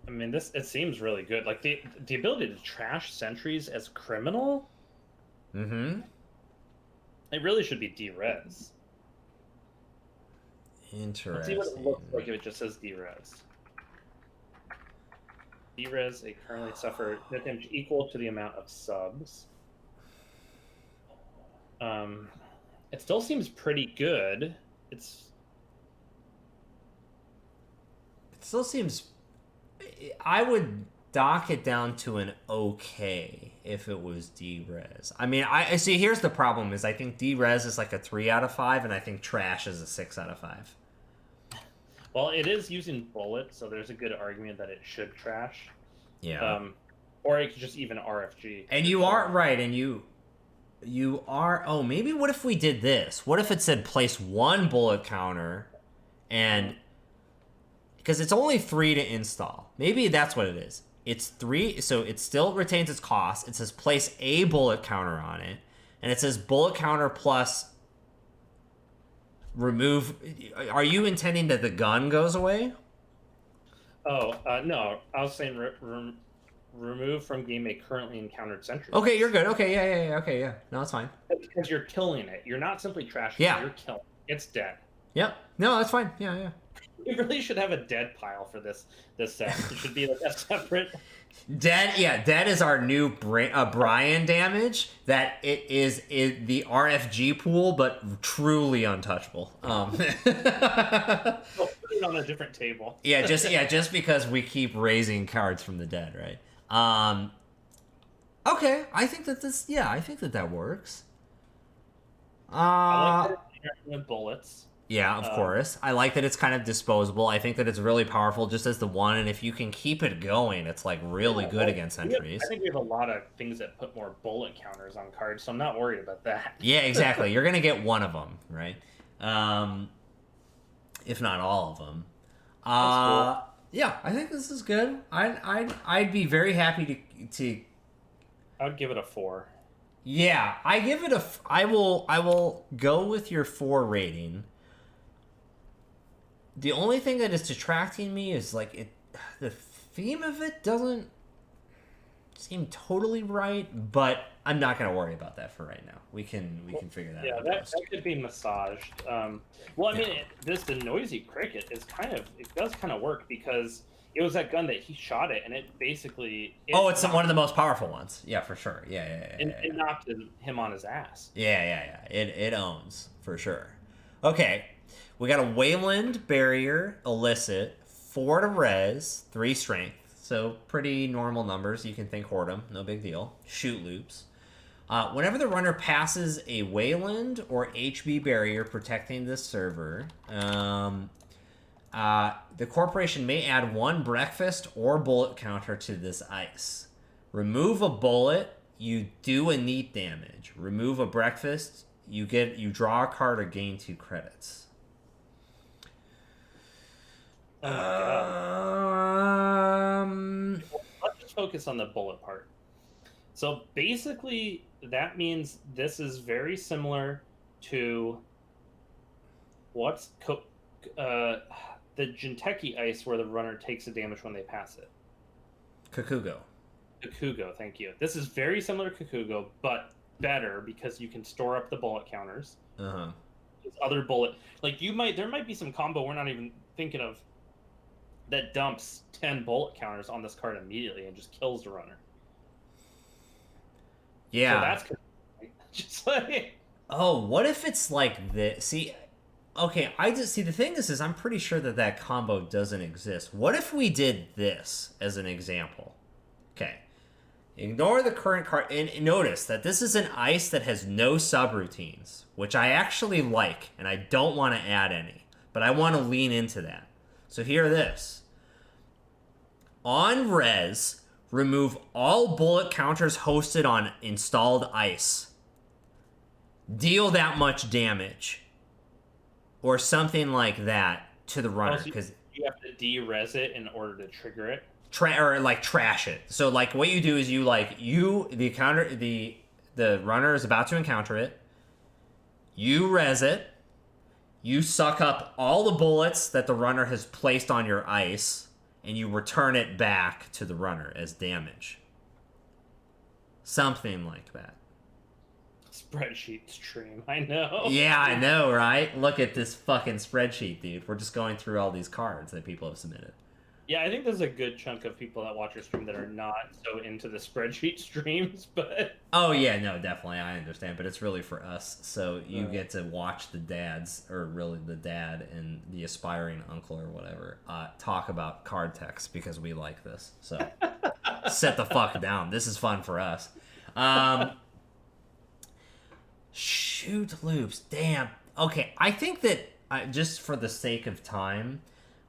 mean, it seems really good. Like the ability to trash sentries as criminal. Mm-hmm. It really should be D-res. Interesting. Let's see what it looks like if it just says D-res. D-res, they currently suffer net damage equal to the amount of subs. It still seems pretty good. It still seems... I would dock it down to an okay if it was D-res. I mean, I see. Here's the problem: is I think D-res is like a 3 out of 5, and I think trash is a 6 out of 5. Well, it is using bullets, so there's a good argument that it should trash. Yeah. Or it could just even RFG. And you are right, and you are. Oh, maybe what if we did this? What if it said place 1 bullet counter, and because it's only 3 to install. Maybe that's what it is. It's 3, so it still retains its cost. It says place a bullet counter on it, and it says bullet counter plus remove. Are you intending that the gun goes away? Oh, no. I was saying remove from game a currently encountered sentry. Okay, you're good. Okay, yeah. Okay, yeah. No, that's fine. Because you're killing it. You're not simply trashing it. You're killing it. It's dead. Yep. No, that's fine. Yeah. We really should have a dead pile for this set. It should be like a separate. Dead is our new Brian damage. That it is the RFG pool, but truly untouchable. We'll put it on a different table. just because we keep raising cards from the dead, right? Okay, I think that that works. I like that it's with bullets. Yeah, of course. I like that it's kind of disposable. I think that it's really powerful just as the 1, and if you can keep it going, it's like really good against sentries. I think we have a lot of things that put more bullet counters on cards, so I'm not worried about that. Yeah, exactly. You're going to get one of them, right? If not all of them. Cool. Yeah, I think this is good. I'd be very happy to I would give it a 4. Yeah, I give it I will go with your 4 rating. The only thing that is detracting me is like the theme of it doesn't seem totally right, but I'm not going to worry about that for right now. We can figure that out. Yeah, that could be massaged. The Noisy Cricket is it does kind of work because it was that gun that he shot it, and it basically... it's one of the most powerful ones. Yeah, for sure. Yeah. It knocked him on his ass. Yeah. It owns, for sure. Okay. We got a Wayland Barrier illicit, 4 to res, 3 strength. So pretty normal numbers. You can think Hordem, no big deal. Shoot loops. Whenever the runner passes a Wayland or HB barrier protecting the server, the corporation may add 1 breakfast or bullet counter to this ice. Remove a bullet, you do a neat damage. Remove a breakfast, you draw a card or gain 2 credits. Oh my god. Let's just focus on the bullet part. So basically, that means this is very similar to what's the Jinteki ice where the runner takes a damage when they pass it. Kakugo, thank you. This is very similar to Kakugo, but better because you can store up the bullet counters. Uh-huh. Other bullet, like there might be some combo we're not even thinking of that dumps 10 bullet counters on this card immediately and just kills the runner. Yeah. So that's just like... Oh, what if it's like this? See, okay, the thing is I'm pretty sure that combo doesn't exist. What if we did this as an example? Okay. Ignore the current card, and notice that this is an ice that has no subroutines, which I actually like, and I don't want to add any, but I want to lean into that. So hear this. On res, remove all bullet counters hosted on installed ice. Deal that much damage. Or something like that to the runner. Because you have to de-res it in order to trigger it? Trash it. So like what you do is the runner is about to encounter it. You res it. You suck up all the bullets that the runner has placed on your ice, and you return it back to the runner as damage. Something like that. Spreadsheet stream, I know. Yeah, I know, right? Look at this fucking spreadsheet, dude. We're just going through all these cards that people have submitted. Yeah, I think there's a good chunk of people that watch your stream that are not so into the spreadsheet streams, but... Oh, yeah, no, definitely, I understand, but it's really for us, so you get to watch the dads, or really the dad and the aspiring uncle or whatever, talk about card text, because we like this, so set the fuck down. This is fun for us. Shoot loops, damn. Okay, I think that, just for the sake of time...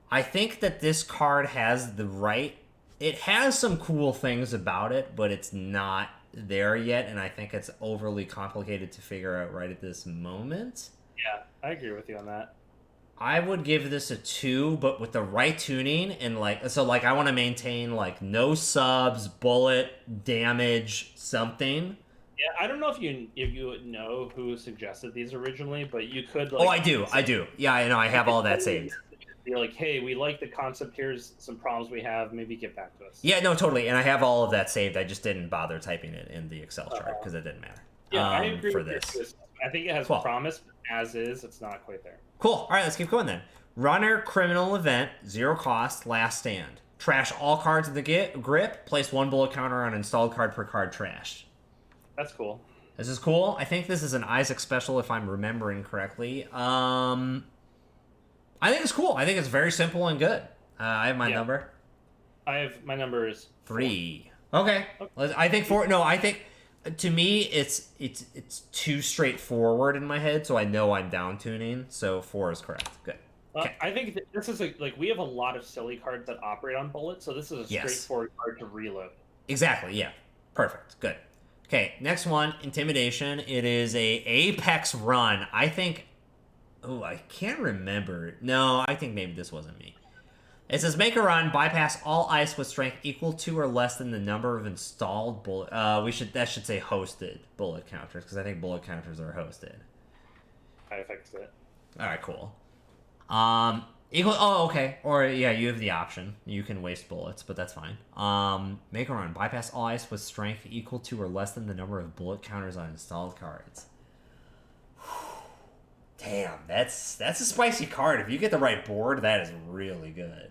I think that this card has it has some cool things about it, but it's not there yet, and I think it's overly complicated to figure out right at this moment. Yeah, I agree with you on that. I would give this a 2, but with the right tuning, and I want to maintain no subs, bullet, damage, something. Yeah, I don't know if you know who suggested these originally, but you could I do. Yeah, I know, I have all that saved. You're like, hey, we like the concept. Here's some problems we have. Maybe get back to us. Yeah, no, totally. And I have all of that saved. I just didn't bother typing it in the Excel chart because it didn't matter. Yeah, I agree for with this. I think it has promise, but as is, it's not quite there. Cool. All right, let's keep going then. Runner, criminal event, 0 cost, last stand. Trash all cards in the grip. Place 1 bullet counter on installed card per card trashed. That's cool. This is cool. I think this is an Isaac special if I'm remembering correctly. I think it's cool. I think it's very simple and good. I have my number. My number is 3. Okay. I think 4. No, I think to me it's too straightforward in my head, so I know I'm down tuning. So 4 is correct. Good. Okay. I think this is we have a lot of silly cards that operate on bullets, so this is a straightforward card to reload. Exactly. Yeah. Perfect. Good. Okay. Next one, Intimidation. It is a Apex run. I think. Oh, I can't remember. No, I think maybe this wasn't me. It says, make a run, bypass all ice with strength equal to or less than the number of installed bullet... that should say hosted bullet counters, because I think bullet counters are hosted. I fixed it. Alright, cool. Okay. Or, yeah, you have the option. You can waste bullets, but that's fine. Make a run, bypass all ice with strength equal to or less than the number of bullet counters on installed cards. Damn, that's a spicy card. If you get the right board, that is really good.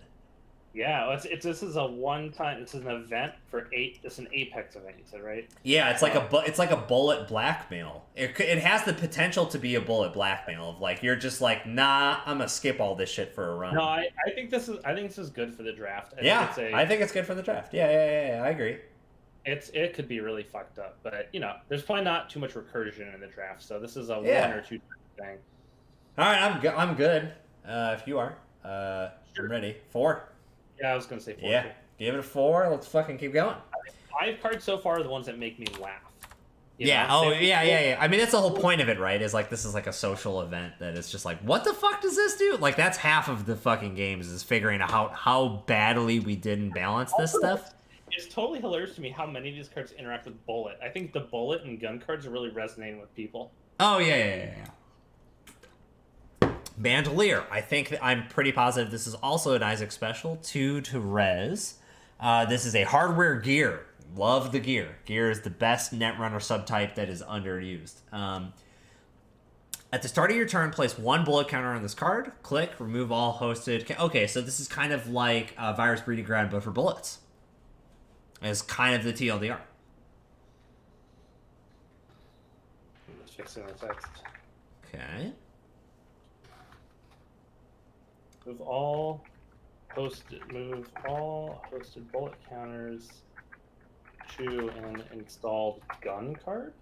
Yeah, this is a one-time. This is an event for 8. This is an Apex event. You said, right? Yeah, it's like a bullet blackmail. It has the potential to be a bullet blackmail of you're just nah, I'm gonna skip all this shit for a run. No, I think this is good for the draft. I think it's good for the draft. Yeah, I agree. it could be really fucked up, but there's probably not too much recursion in the draft, so this is a Yeah. 1 or 2 thing. All right, I'm good. If you are, Sure. I'm ready. 4. Yeah, I was gonna say 4. Yeah, Too. give it a 4. Let's fucking keep going. 5 cards so far are the ones that make me laugh. Yeah. Oh, yeah. I mean, that's the whole point of it, right? Is like this is like a social event that is just like, what the fuck does this do? Like that's half of the fucking games is figuring out how badly we didn't balance this stuff. It's totally hilarious to me how many of these cards interact with bullet. I think the bullet and gun cards are really resonating with people. Oh yeah. Bandolier. I'm pretty positive this is also an Isaac special. 2 to res. This is a hardware gear. Love the gear. Gear is the best Netrunner subtype that is underused. At the start of your turn, place 1 bullet counter on this card. Click, remove all hosted. Okay, so this is kind of like a Virus Breeding Ground, but for bullets. It's kind of the TLDR. I'm just fixing the text. Okay. Move all hosted bullet counters to an installed gun card?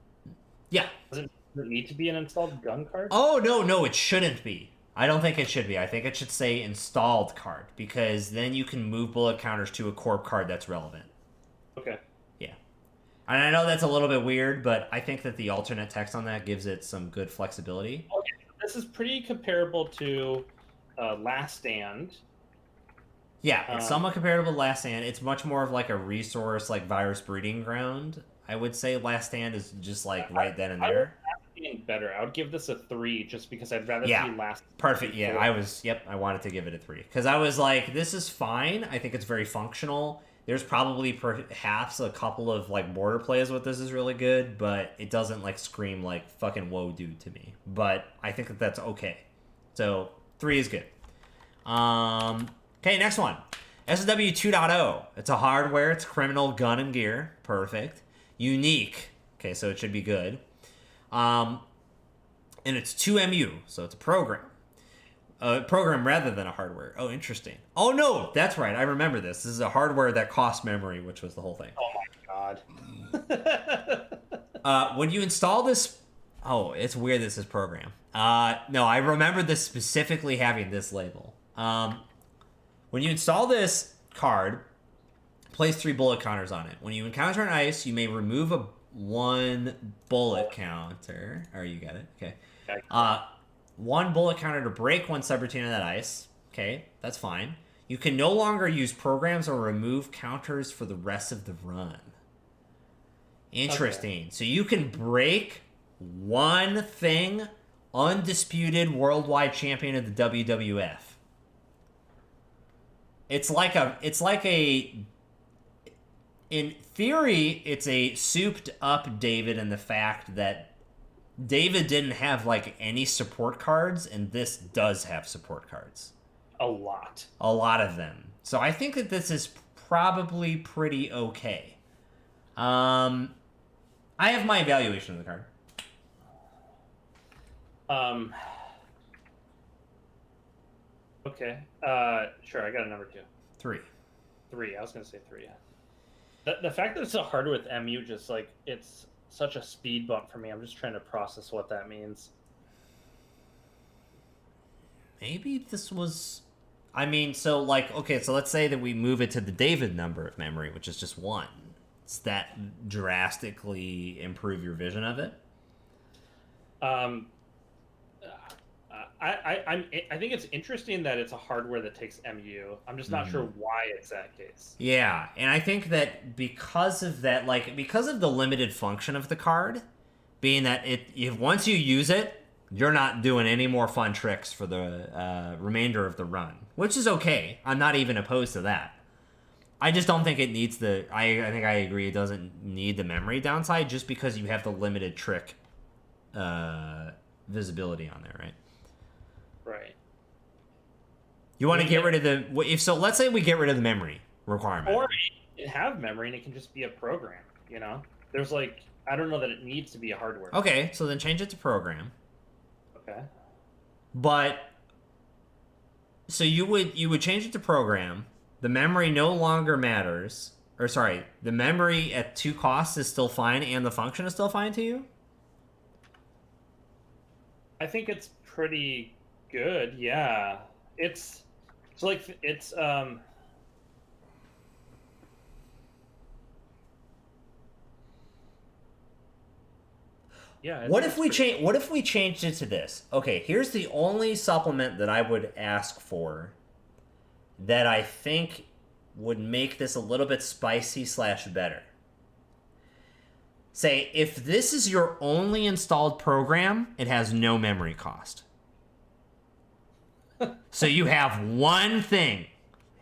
Yeah. Does it need to be an installed gun card? Oh, no, it shouldn't be. I don't think it should be. I think it should say installed card, because then you can move bullet counters to a corp card that's relevant. Okay. Yeah. And I know that's a little bit weird, but I think that the alternate text on that gives it some good flexibility. Okay. This is pretty comparable to Last Stand. Yeah, it's somewhat comparable to Last Stand. It's much more of like a resource, like Virus Breeding Ground. I would say Last Stand is just like right then and there. Better. I would give this a 3 just because I'd rather see Last. Perfect. Yeah, I wanted to give it a 3 because I was like, this is fine. I think it's very functional. There's probably perhaps a couple of like border plays with this is really good, but it doesn't like scream like fucking whoa dude to me. But I think that that's okay. So 3 is good. Okay, next one. SW 2.0. It's a hardware. It's criminal gun and gear. Perfect. Unique. Okay, so it should be good. And it's 2MU, so it's a program. Program rather than a hardware. Oh, interesting. Oh, no, that's right. I remember this. This is a hardware that costs memory, which was the whole thing. Oh, my God. When you install this... Oh, it's weird this is program. No, I remember this specifically having this label. When you install this card, place 3 bullet counters on it. When you encounter an ice, you may remove a 1 bullet counter. Oh, you got it? Okay. 1 bullet counter to break 1 subroutine of that ice. Okay, that's fine. You can no longer use programs or remove counters for the rest of the run. Interesting. Okay. So you can break 1 thing, undisputed worldwide champion of the WWF. It's like a in theory, it's a souped up David in the fact that David didn't have like any support cards, and this does have support cards. A lot of them. So I think that this is probably pretty okay. I have my evaluation of the card. Okay. Sure. I got a number 2. 3. I was gonna say 3. The fact that it's a hardware with MU just like it's such a speed bump for me. I'm just trying to process what that means. Maybe this was... I mean, so like, okay, so let's say that we move it to the David number of memory, which is just 1. Does that drastically improve your vision of it? I think it's interesting that it's a hardware that takes MU. I'm just not sure why it's that case. Yeah, and I think that because of that, like because of the limited function of the card, being that once you use it, you're not doing any more fun tricks for the remainder of the run, which is okay. I'm not even opposed to that. I just don't think it needs the... I think I agree it doesn't need the memory downside just because you have the limited trick visibility on there, right? Right. You want to get rid of the... So let's say we get rid of the memory requirement. Or it have memory and it can just be a program, There's like... I don't know that it needs to be a hardware. Okay, so then change it to program. Okay. But... So you would change it to program. The memory no longer matters. or sorry, the memory at 2 costs is still fine and the function is still fine to you? I think it's pretty good. Yeah, it's like it's yeah. What if we changed it to this? Okay, here's the only supplement that I would ask for that I think would make this a little bit spicy / better. Say, if this is your only installed program, it has no memory cost. So you have one thing.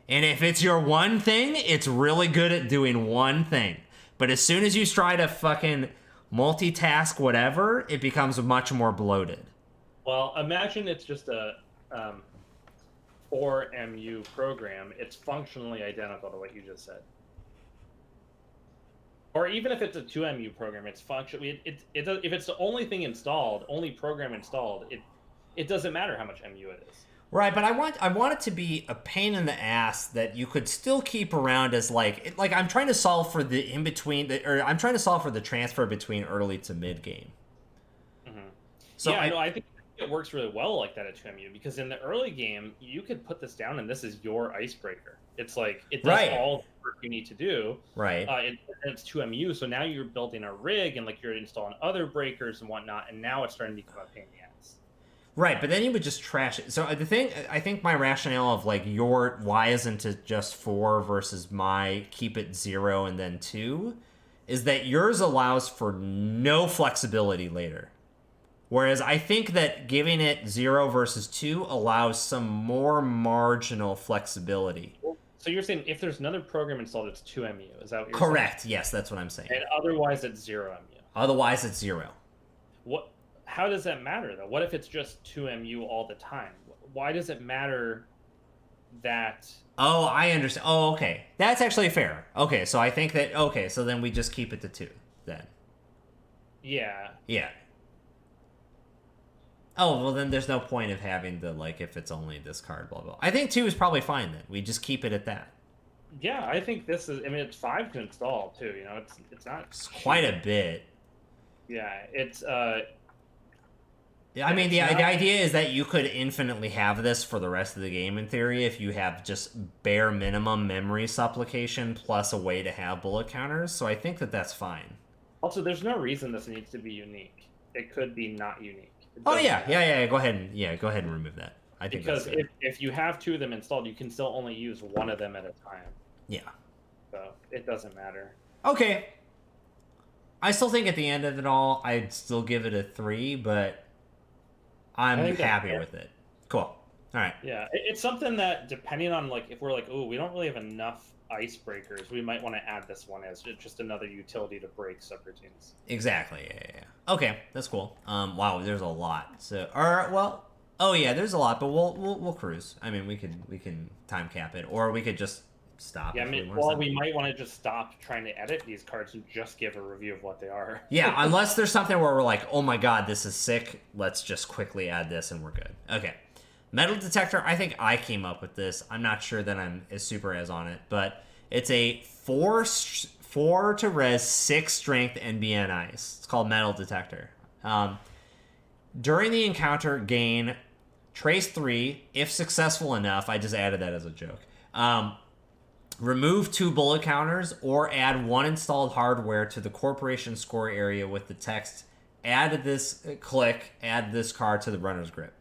And if it's your one thing, it's really good at doing one thing. But as soon as you try to fucking multitask whatever, it becomes much more bloated. Well, imagine it's just a 4MU program. It's functionally identical to what you just said. Or even if it's a 2MU program, it's functionally if it's the only thing installed, only program installed, it doesn't matter how much MU it is. Right, but I want it to be a pain in the ass that you could still keep around as like I'm trying to solve for the in between, or I'm trying to solve for the transfer between early to mid game. Mm-hmm. So yeah, I think it works really well like that at 2MU, because in the early game you could put this down and this is your icebreaker. It's like it does all the work you need to do. Right. It's 2MU, so now you're building a rig and like you're installing other breakers and whatnot, and now it's starting to become a pain in the ass. Right, but then you would just trash it. So the thing, I think my rationale of like your why isn't it just 4 versus my keep it 0 and then 2 is that yours allows for no flexibility later. Whereas I think that giving it 0 versus 2 allows some more marginal flexibility. So you're saying if there's another program installed, it's 2MU. Is that what you're Correct. saying? Yes, that's what I'm saying. And otherwise, it's 0MU. Otherwise, it's 0. What? How does that matter, though? What if it's just 2MU all the time? Why does it matter that... Oh, I understand. Oh, okay. That's actually fair. Okay, so I think that... Okay, so then we just keep it to 2, then. Yeah. Yeah. Oh, well, then there's no point of having the, like, if it's only this card, blah, blah. I think 2 is probably fine, then. We just keep it at that. Yeah, I think this is... I mean, it's 5 to install, too, you know? It's not... It's quite a bit. Yeah, it's... I mean, the idea is that you could infinitely have this for the rest of the game, in theory, if you have just bare minimum memory supplication plus a way to have bullet counters, so I think that that's fine. Also, there's no reason this needs to be unique. It could be not unique. Oh, yeah, go ahead and remove that. I think because if you have 2 of them installed, you can still only use 1 of them at a time. Yeah. So, it doesn't matter. Okay. I still think at the end of it all, I'd still give it a 3, but... I'm happy with it. Cool. All right. Yeah, it's something that, depending on, like, if we're like, oh, we don't really have enough icebreakers, we might want to add this one as just another utility to break subroutines. Exactly. Yeah. Okay, that's cool. Wow, there's a lot. So, there's a lot, but we'll cruise. I mean, we can time cap it, or we could just stop. Yeah, we might want to just stop trying to edit these cards and just give a review of what they are. Yeah, unless there's something where we're like, oh my god, this is sick, let's just quickly add this and we're good. Okay. Metal detector, I think I came up with this. I'm not sure that I'm as super as on it, but it's a 4 to res, 6 strength NBN ice. It's called metal detector. During the encounter, gain trace 3, if successful enough. I just added that as a joke. Remove 2 bullet counters, or add 1 installed hardware to the corporation score area with the text, add this card to the runner's grip.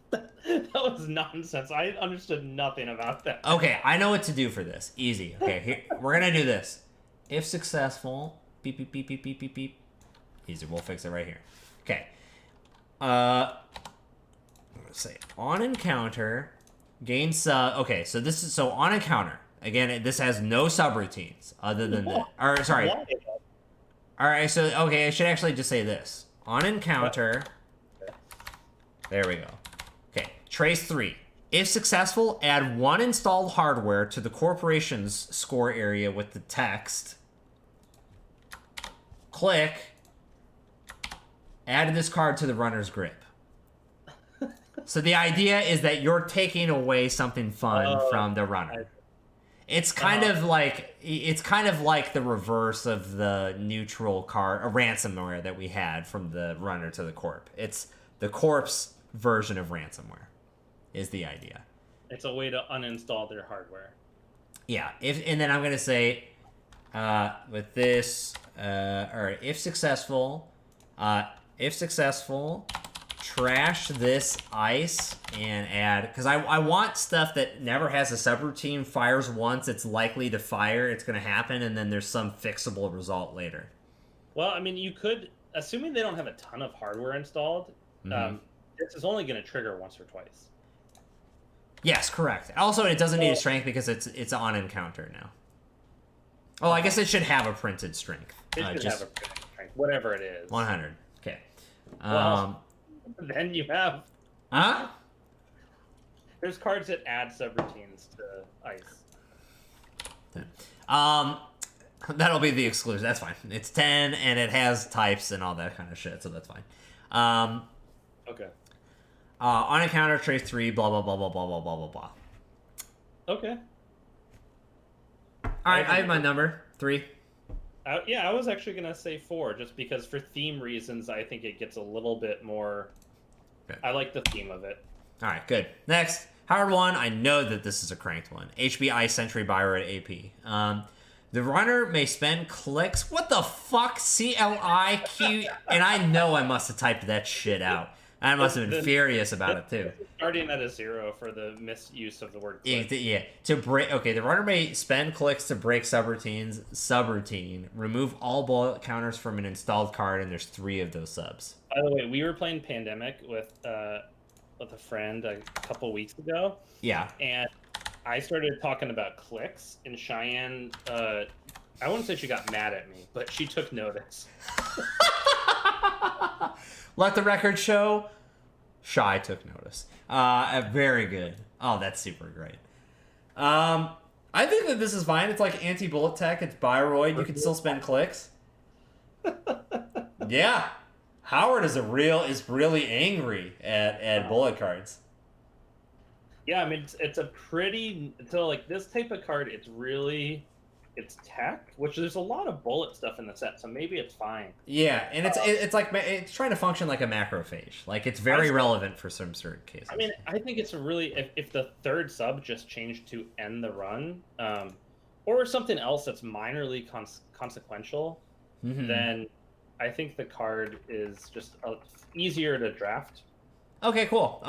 That was nonsense. I understood nothing about that. Okay, I know what to do for this. Easy. Okay, here, we're going to do this. If successful, beep, beep, beep, beep, beep, beep, beep. Easy, we'll fix it right here. Okay. Let's say on encounter, gain sub... Okay, so on encounter... Again, this has no subroutines other than that. Or, sorry. All right, so, okay, I should actually just say this. On encounter... There we go. Okay, trace 3. If successful, add 1 installed hardware to the corporation's score area with the text. Click. Add this card to the runner's grip. So the idea is that you're taking away something fun from the runner. It's kind of like the reverse of the neutral card, a ransomware that we had from the runner to the corp. It's the corp's version of ransomware, is the idea. It's a way to uninstall their hardware. Yeah. And then I'm gonna say, with this, all right. If successful, trash this ice and add, because I want stuff that never has a subroutine, fires once, it's likely to fire, it's going to happen, and then there's some fixable result later. Well, I mean, you could, assuming they don't have a ton of hardware installed, this is only going to trigger once or twice. Yes, correct. Also, it doesn't need a strength because it's on encounter now. Oh, I guess it should have a printed strength. It should have a printed strength, whatever it is. 100. Okay. Then you have... Huh? There's cards that add subroutines to ice. That'll be the exclusion. That's fine. It's 10, and it has types and all that kind of shit, so that's fine. Okay. On encounter, trace 3, blah, blah, blah, blah, blah, blah, blah, blah, blah. Okay. All right, I have my number. 3. Yeah, I was actually going to say 4, just because for theme reasons, I think it gets a little bit more... Good. I like the theme of it. All right, good. Next, Howard 1. I know that this is a cranked one. HBI Sentry Buyer at AP. The runner may spend clicks. What the fuck? CLIQ? And I know I must have typed that shit out. I must have been furious about it, too. Starting at a 0 for the misuse of the word click. Yeah. To break... Okay, the runner may spend clicks to break subroutines. Subroutine. Remove all bullet counters from an installed card, and there's 3 of those subs. By the way, we were playing Pandemic with a friend a couple weeks ago. Yeah. And I started talking about clicks, and Cheyenne... I wouldn't say she got mad at me, but she took notice. Let the record show, Shy took notice. Very good. Oh, that's super great. I think that this is fine. It's like anti-bullet tech. It's Bioroid. You can still spend clicks. Yeah. Howard is really angry at bullet cards. Yeah, I mean, it's a pretty... So, like, this type of card, it's tech, which there's a lot of bullet stuff in the set, so maybe it's fine. Yeah, and it's like it's trying to function like a macrophage. Like, it's very relevant for some certain cases. I mean, I think it's a really if the third sub just changed to end the run, or something else that's minorly consequential, then I think the card is just easier to draft. Okay, cool.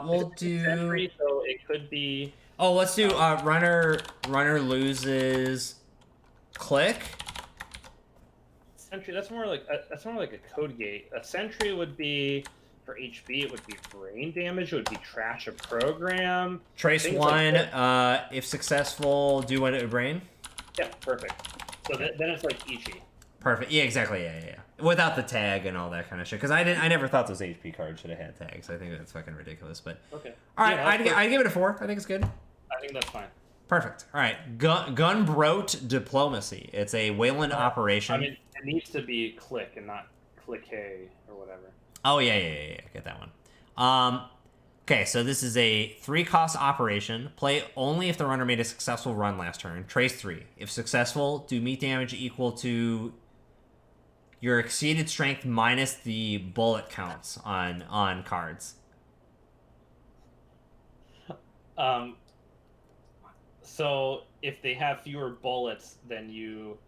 We'll do. Sentry, so it could be. Oh, let's do runner loses. Click. Sentry. That's more like a code gate. A sentry would be for HP. It would be brain damage. It would be trash a program. Trace 1. Like if successful, do one to brain. Yeah, perfect. So then it's like Ichi. Perfect. Yeah, exactly. Yeah. Without the tag and all that kind of shit. Because I never thought those HP cards should have had tags. I think that's fucking ridiculous. But okay. All right, I'd give it a 4. I think it's good. I think that's fine. Perfect. All right. Gunbrote Diplomacy. It's a Wayland operation. I mean, it needs to be click and not click K or whatever. Oh, yeah. Get that one. Okay, so this is a 3-cost operation. Play only if the runner made a successful run last turn. Trace 3. If successful, do meat damage equal to your exceeded strength minus the bullet counts on cards. So if they have fewer bullets, then you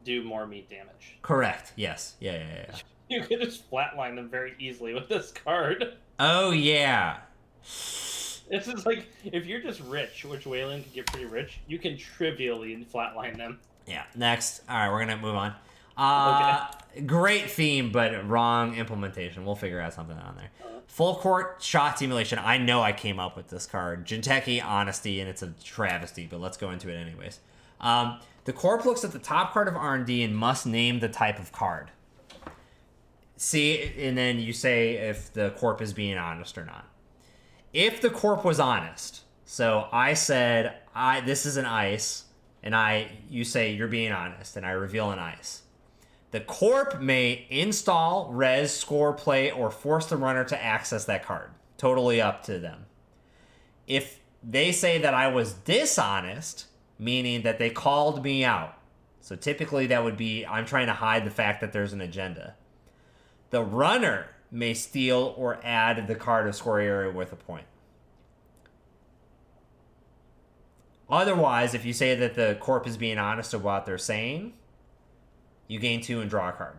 do more meat damage. Correct. Yes. Yeah. You can just flatline them very easily with this card. Oh, yeah. This is like, if you're just rich, which Wayland can get pretty rich, you can trivially flatline them. Yeah. Next. All right, we're going to move on. Okay. Great theme, but wrong implementation. We'll figure out something on there. Full court shot simulation. I know I came up with this card. Jinteki Honesty, and it's a travesty, but let's go into it anyways. The corp looks at the top card of R&D and must name the type of card. See, and then you say if the corp is being honest or not. If the corp was honest, so I said, this is an ice, and you say you're being honest, and I reveal an ice. The corp may install, res, score, play, or force the runner to access that card. Totally up to them. If they say that I was dishonest, meaning that they called me out. So typically that would be, I'm trying to hide the fact that there's an agenda. The runner may steal or add the card to score area with a point. Otherwise, if you say that the corp is being honest about what they're saying, you gain 2 and draw a card.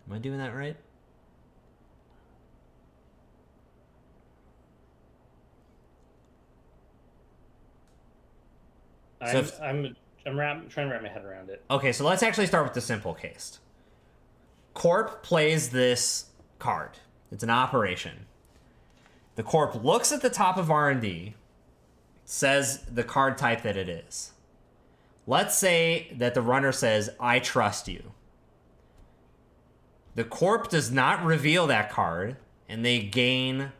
Am I doing that right? I'm trying to wrap my head around it. Okay, so let's actually start with the simple case. Corp plays this card. It's an operation. The Corp looks at the top of R&D, says the card type that it is. Let's say that the runner says, I trust you. The Corp does not reveal that card, and they gain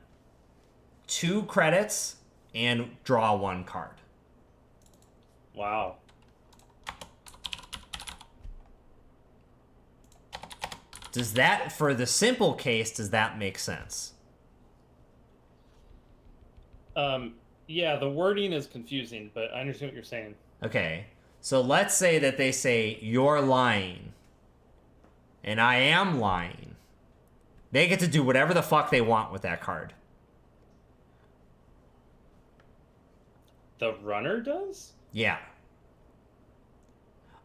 2 credits and draw 1 card. Wow. Does that, for the simple case, does that make sense? Yeah, the wording is confusing, but I understand what you're saying. Okay, so let's say that they say, you're lying, and I am lying. They get to do whatever the fuck they want with that card. The runner does? Yeah.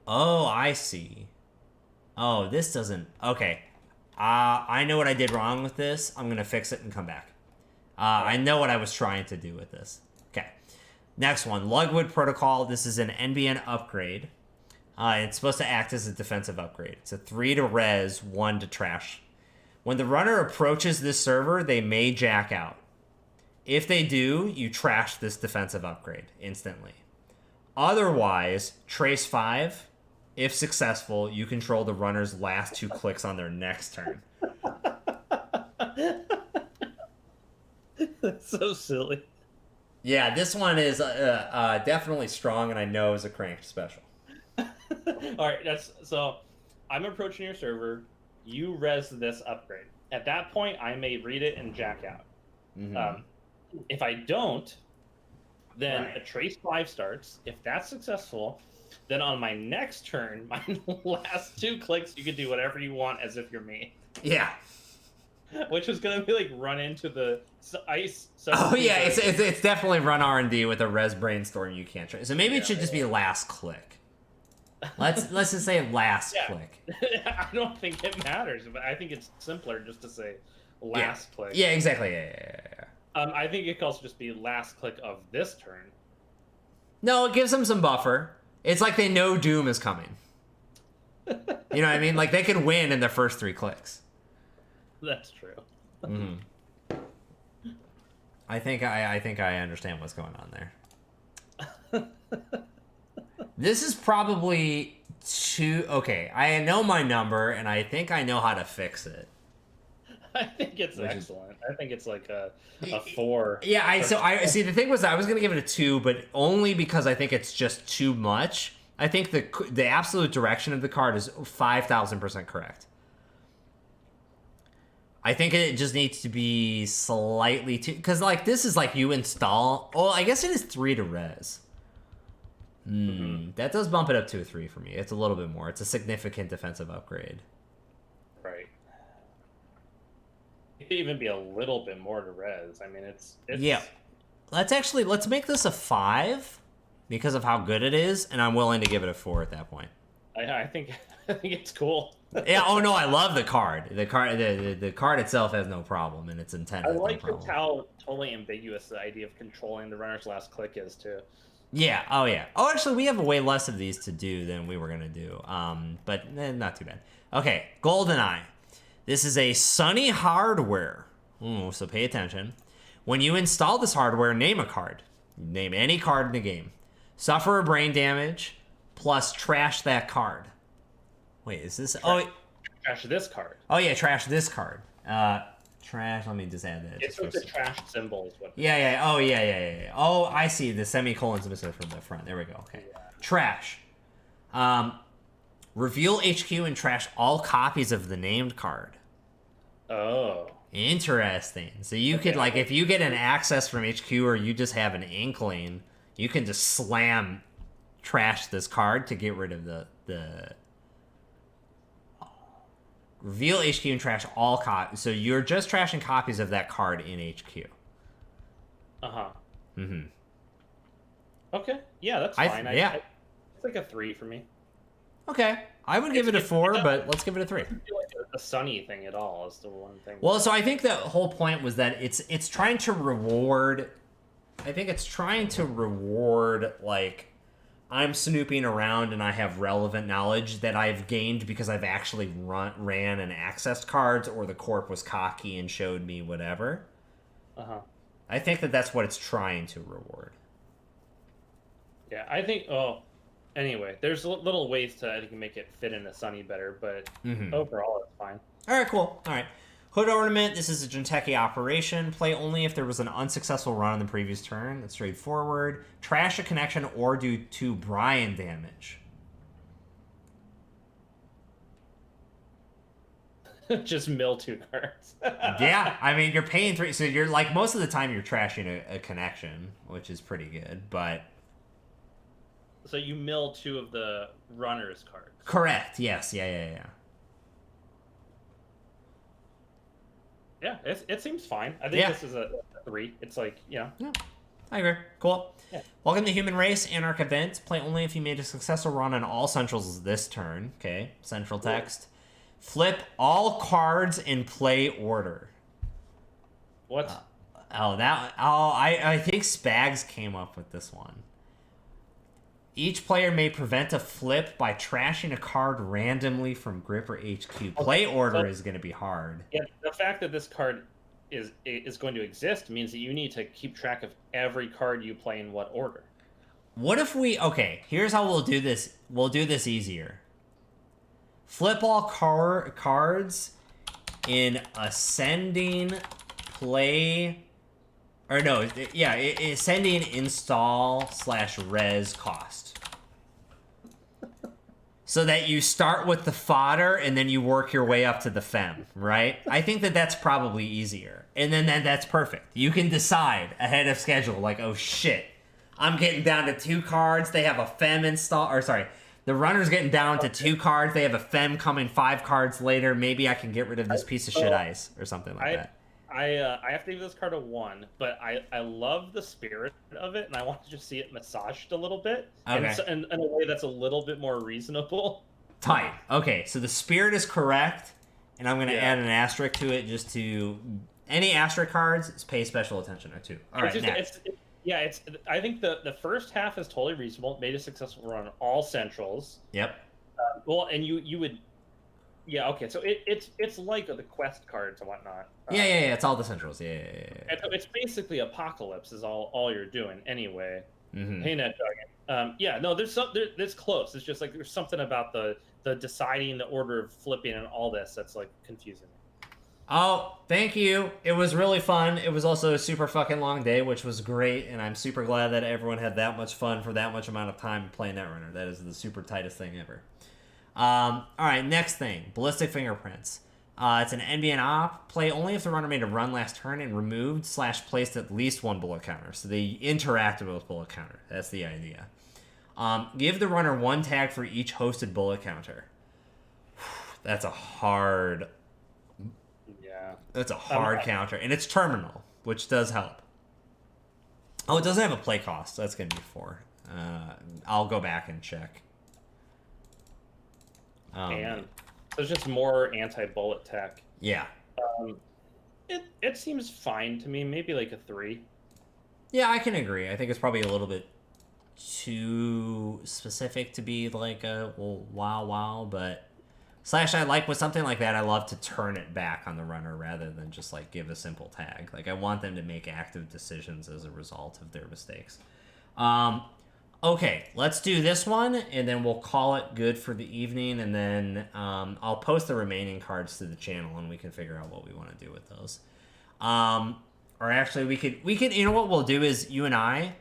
Oh, I see. Oh, this doesn't... Okay. I know what I did wrong with this. I'm going to fix it and come back. I know what I was trying to do with this. Okay. Next one. Lugwood Protocol. This is an NBN upgrade. It's supposed to act as a defensive upgrade. It's a 3 to res, 1 to trash. When the runner approaches this server, they may jack out. If they do, you trash this defensive upgrade instantly. Otherwise, trace 5. If successful, you control the runner's last 2 clicks on their next turn. That's so silly. Yeah, this one is definitely strong, and I know is a cranked special. All right, so I'm approaching your server. You res this upgrade. At that point, I may read it and jack out. Mm-hmm. If I don't, then a trace 5 starts. If that's successful, then on my next turn, my last 2 clicks, you can do whatever you want as if you're me. Yeah. Which is going to be like run into the ice. Oh yeah, it's definitely run R&D with a res brainstorm you can't try. So maybe it should just be last click. Let's just say last click. I don't think it matters, but I think it's simpler just to say last click. Yeah, exactly. Yeah. I think it could also just be last click of this turn. No, it gives them some buffer. It's like they know Doom is coming. You know what I mean? Like they can win in their first 3 clicks. That's true. Mm-hmm. I think I understand what's going on there. This is probably too... Okay, I know my number, and I think I know how to fix it. I think it's excellent. I think it's like a 4. Yeah, I see. The thing was, I was gonna give it a 2, but only because I think it's just too much. I think the absolute direction of the card is 5,000% correct. I think it just needs to be slightly too, because like this is like you install. Oh, I guess it is 3 to res. That does bump it up to a 3 for me. It's a little bit more. It's a significant defensive upgrade. Right. It could even be a little bit more to res. I mean, it's yeah. Let's make this a 5 because of how good it is, and I'm willing to give it a 4 at that point. I think it's cool. Yeah. Oh no, I love the card. The card itself has no problem, and it's intended. I like how totally ambiguous the idea of controlling the runner's last click is too. Yeah. Oh yeah. Oh, actually, we have way less of these to do than we were gonna do. But not too bad. Okay, GoldenEye. This is a Sunny hardware. So pay attention. When you install this hardware, name a card. Name any card in the game. Suffer a brain damage, plus trash that card. Wait, is this... Trash this card. Oh, yeah, trash this card. Trash, let me just add that. It's with the trash symbol. Yeah. Oh, yeah. Oh, I see. The semicolon's missing from the front. There we go. Okay. Yeah. Trash. Reveal HQ and trash all copies of the named card. Oh. Interesting. So you could, like, if you get an access from HQ or you just have an inkling, you can just trash this card to get rid of the reveal HQ and trash all copies. So you're just trashing copies of that card in HQ. Uh-huh. Mm-hmm. Okay. Yeah, that's fine. Yeah. It's like a 3 for me. Okay. I would give it a 4, but let's give it a 3. I don't feel like a Sunny thing at all is the one thing. Well, so I think the whole point was that it's trying to reward... I think it's trying to reward, like, I'm snooping around and I have relevant knowledge that I've gained because I've actually ran and accessed cards, or the corp was cocky and showed me whatever. Uh-huh. I think that's what it's trying to reward. Yeah, I think... Oh, anyway, there's little ways to, I think, make it fit into Sunny better, but overall it's fine. All right, cool. All right. Hood Ornament, this is a Jinteki operation. Play only if there was an unsuccessful run on the previous turn. That's straightforward. Trash a connection or do 2 Brian damage. Just mill 2 cards. Yeah, I mean, you're paying 3. So you're, like, most of the time you're trashing a connection, which is pretty good, but... So you mill 2 of the runner's cards. Correct, yes. Yeah. Yeah, it seems fine. I think this is a 3. It's like, Yeah, I agree. Cool. Yeah. Welcome to Human Race Anarch event. Play only if you made a successful run on all centrals this turn. Okay, central text. Flip all cards in play order. What? I think Spags came up with this one. Each player may prevent a flip by trashing a card randomly from grip or HQ. Play order is going to be hard. Yeah, the fact that this card is going to exist means that you need to keep track of every card you play in what order. What if we... Okay, here's how we'll do this. We'll do this easier. Flip all cards in ascending play... Or no, yeah, ascending install/res cost. So that you start with the fodder and then you work your way up to the fem, right? I think that's probably easier. And then that's perfect. You can decide ahead of schedule, like, oh shit, I'm getting down to 2 cards, they have a fem install, or sorry, the runner's getting down to 2 cards, they have a fem coming 5 cards later, maybe I can get rid of this piece of shit ice, or something like that. I have to give this card a 1, but I love the spirit of it, and I want to just see it massaged a little bit, okay. and in a way that's a little bit more reasonable. Tight. Okay, so the spirit is correct, and I'm going to add an asterisk to it just to... Any asterisk cards, pay special attention to. All right, next. I think the first half is totally reasonable. Made a successful run on all centrals. Yep. Well, and you would... Yeah, okay, so it's like the quest cards and whatnot. Yeah, it's all the centrals. Yeah. And so it's basically Apocalypse is all you're doing anyway. Mm-hmm. Hey, Net Dragon. It's close. It's just like there's something about the deciding the order of flipping and all this that's like confusing. Oh, thank you. It was really fun. It was also a super fucking long day, which was great, and I'm super glad that everyone had that much fun for that much amount of time playing Netrunner. That is the super tightest thing ever. All right, next thing, Ballistic Fingerprints. It's an NBN op. Play only if the runner made a run last turn and removed/placed at least 1 bullet counter. So they interacted with bullet counter. That's the idea. Give the runner 1 tag for each hosted bullet counter. That's a hard... Yeah. That's a hard counter. And it's terminal, which does help. Oh, it doesn't have a play cost. That's going to be 4. I'll go back and check. And there's just more anti-bullet tech. Yeah. It seems fine to me. Maybe like a 3. Yeah, I can agree. I think it's probably a little bit too specific to be like a wow, but I like with something like that, I love to turn it back on the runner rather than just like give a simple tag. Like I want them to make active decisions as a result of their mistakes. Okay, let's do this one, and then we'll call it good for the evening, and then I'll post the remaining cards to the channel, and we can figure out what we want to do with those. Or actually, we could. You know what we'll do is you and I,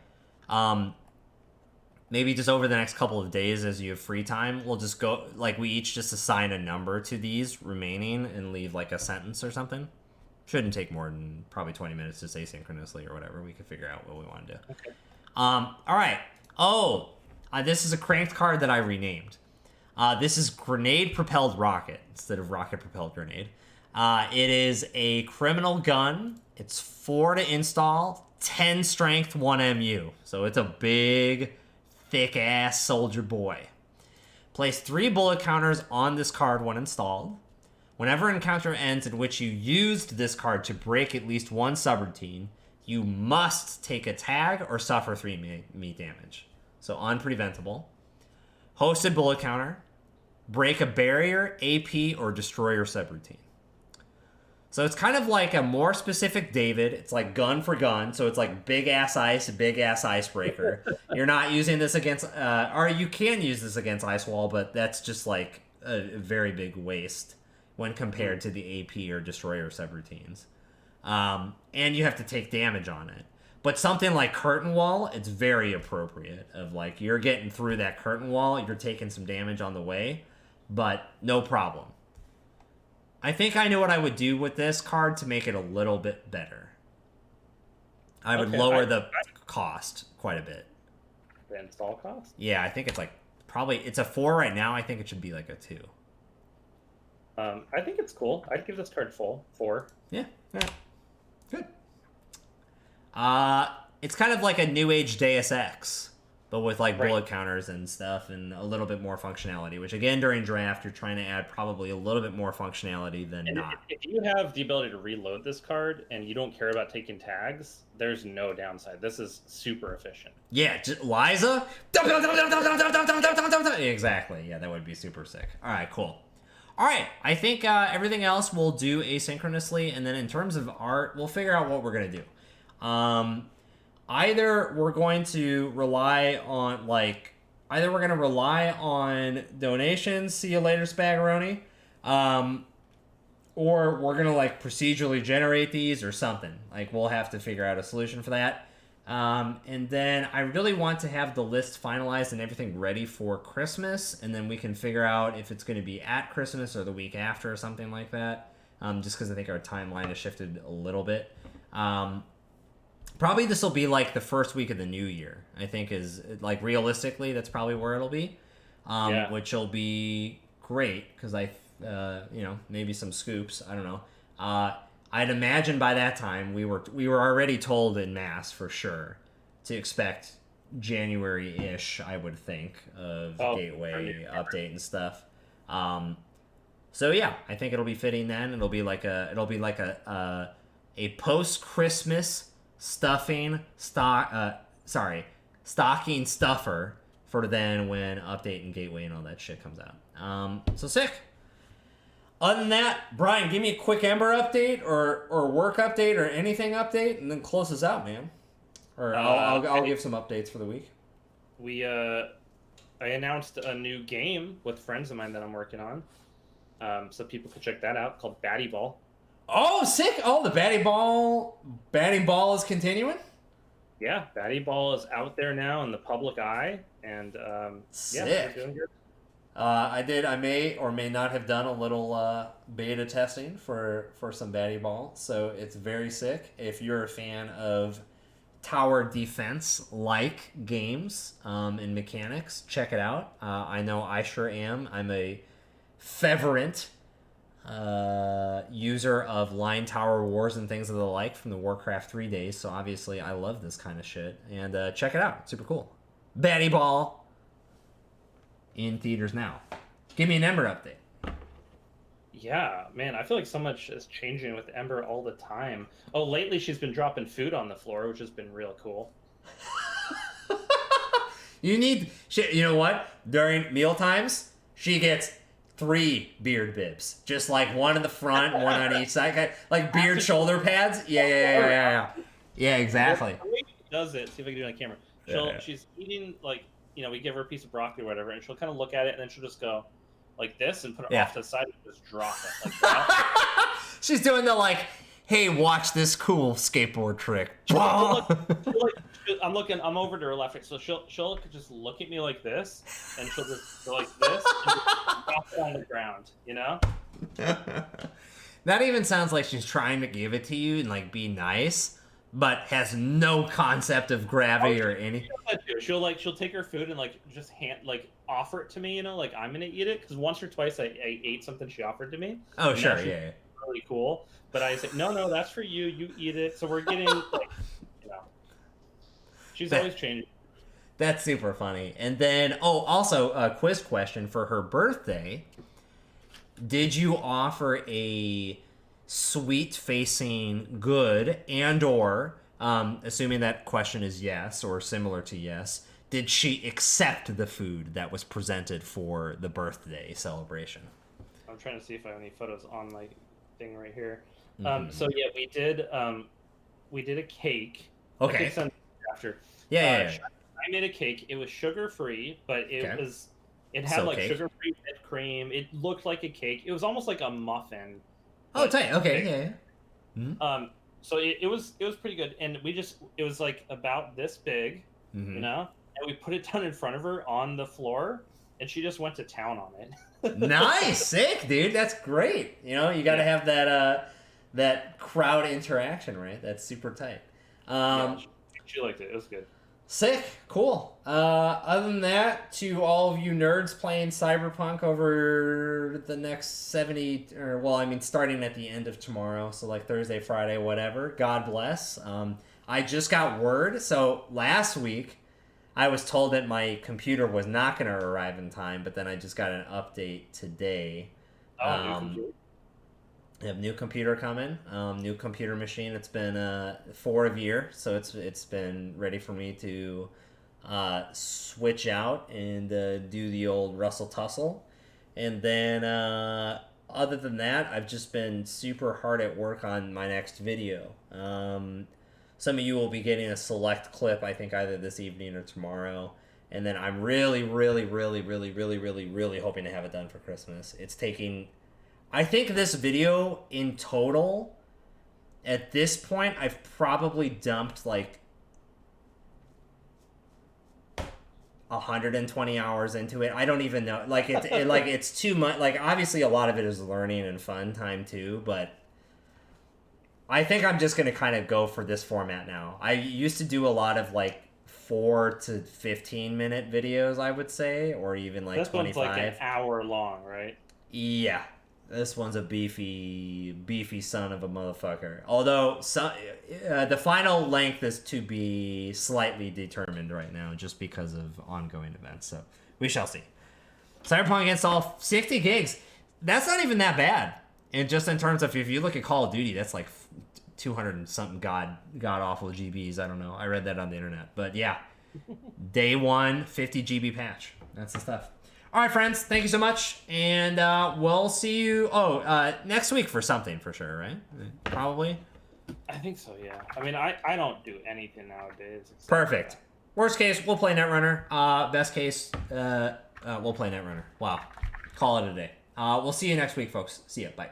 maybe just over the next couple of days as you have free time, we'll just go we each just assign a number to these remaining and leave like a sentence or something. Shouldn't take more than probably 20 minutes just asynchronously or whatever. We can figure out what we want to do. Okay. All right. This is a cranked card that I renamed. This is Grenade Propelled Rocket instead of Rocket Propelled Grenade. It is a criminal gun. It's 4 to install, 10 strength, 1 MU. So it's a big, thick-ass soldier boy. Place 3 bullet counters on this card when installed. Whenever an encounter ends in which you used this card to break at least one subroutine, you must take a tag or suffer 3 meat damage. So unpreventable. Hosted bullet counter. Break a barrier, AP, or destroy your subroutine. So it's kind of like a more specific David. It's like gun for gun. So it's like big ass ice, big ass icebreaker. You're not using this against, or you can use this against Ice Wall, but that's just like a very big waste when compared to the AP or destroyer subroutines. And you have to take damage on it. But something like Curtain Wall, it's very appropriate. Of like, you're getting through that curtain wall, you're taking some damage on the way, but no problem. I think I know what I would do with this card to make it a little bit better. I would lower the cost quite a bit. The install cost? Yeah, I think it's like, probably, it's a 4 right now. I think it should be like a 2. I think it's cool. I'd give this card full 4. Yeah. Good. It's kind of like a new age Deus Ex, but with like bullet counters and stuff and a little bit more functionality, which again, during draft, you're trying to add probably a little bit more functionality than not. If you have the ability to reload this card and you don't care about taking tags, there's no downside. This is super efficient. Yeah, Liza? Exactly. Yeah, that would be super sick. All right, cool. All right, I think everything else we'll do asynchronously, and then in terms of art, we'll figure out what we're going to do. Either we're going to rely on, donations, see you later, Spagaroni, or we're going to, procedurally generate these or something. We'll have to figure out a solution for that. And then I really want to have the list finalized and everything ready for Christmas, and then we can figure out if it's going to be at Christmas or the week after or something like that, just because I think our timeline has shifted a little bit. Probably this will be the first week of the new year, I think is, realistically, that's probably where it'll be, which will be great, because maybe some scoops, I don't know. I'd imagine by that time we were already told in mass for sure to expect January-ish, I would think, of Gateway update and stuff. So yeah, I think it'll be fitting then. It'll be like a post-Christmas stocking stuffer for then when update and Gateway and all that shit comes out. So sick. Other than that, Brian, give me a quick Ember update or work update or anything update, and then close us out, man. Or I'll give some updates for the week. I announced a new game with friends of mine that I'm working on, so people could check that out, called Batty Ball. Oh, sick! Oh, the batting ball is continuing? Yeah, Batty Ball is out there now in the public eye, and sick. Yeah, we're doing good. I may or may not have done a little beta testing for some Batty Ball, so it's very sick. If you're a fan of tower defense-like games and mechanics, check it out. I know I sure am. I'm a fervent user of Line Tower Wars and things of the like from the Warcraft 3 days, so obviously I love this kind of shit. And check it out. It's super cool. Batty Ball. In theaters now. Give me an Ember update. Yeah, man, I feel like so much is changing with Ember all the time. Oh, lately she's been dropping food on the floor, which has been real cool. You know what? During meal times, she gets 3 beard bibs. Just one in the front, one on each side. Like beard shoulder pads. Yeah, exactly. The way she does it, see if I can do it on camera. She's eating, we give her a piece of broccoli or whatever, and she'll kind of look at it, and then she'll just go like this and put it off to the side and just drop it like that. She's doing the hey, watch this cool skateboard trick. I'm over to her left, so she'll just look at me like this, and she'll just go like this and just drop it on the ground, That even sounds like she's trying to give it to you and like be nice, but has no concept of gravity or any. She'll take her food and like just offer it to me, like I'm gonna eat it, because once or twice I ate something she offered to me. Oh sure, yeah. Really cool, but I said no, that's for you. You eat it. So we're getting like, she's always changing. That's super funny. And then also a quiz question for her birthday. Did you offer a sweet facing good or assuming that question is yes or similar to yes, did she accept the food that was presented for the birthday celebration? I'm trying to see if I have any photos on my thing right here. So yeah, we did a cake. Okay. After. Yeah. I made a cake. It was sugar free, but it had like sugar free whipped cream. It looked like a cake. It was almost like a muffin. Oh, tight. Okay. Yeah. Mm-hmm. So it was pretty good, and it was like about this big, and we put it down in front of her on the floor, and she just went to town on it. Nice, sick, dude. That's great. You got to have that crowd interaction, right? That's super tight. She liked it. It was good. Sick, cool. Other than that, to all of you nerds playing Cyberpunk over the next 70, starting at the end of tomorrow, so like Thursday, Friday, whatever, God bless. I just got word, so last week I was told that my computer was not going to arrive in time, but then I just got an update today. I have new computer coming, new computer machine. It's been for a year, so it's been ready for me to switch out and do the old Russell Tussle. And then other than that, I've just been super hard at work on my next video. Some of you will be getting a select clip, I think, either this evening or tomorrow. And then I'm really, really, really, really, really, really, really hoping to have it done for Christmas. It's taking... I think this video in total, at this point, I've probably dumped like 120 hours into it. I don't even know. Like it's too much. Like obviously a lot of it is learning and fun time too, but I think I'm just gonna kind of go for this format now. I used to do a lot of like 4 to 15 minute videos, I would say, or even like 25. This one's like an hour long, right? Yeah. This one's a beefy son of a motherfucker. Although the final length is to be slightly determined right now, just because of ongoing events. So we shall see. Cyberpunk Against All, 60 gigs. That's not even that bad. And just in terms of, if you look at Call of Duty, that's like 200 and something god awful GBs. I don't know. I read that on the internet. But yeah, day one, 50 GB patch. That's the stuff. All right, friends, thank you so much, and we'll see you, next week for something for sure, right? Probably? I think so, yeah. I mean, I don't do anything nowadays. Perfect. Worst case, we'll play Netrunner. Best case, we'll play Netrunner. Wow. Call it a day. We'll see you next week, folks. See ya. Bye.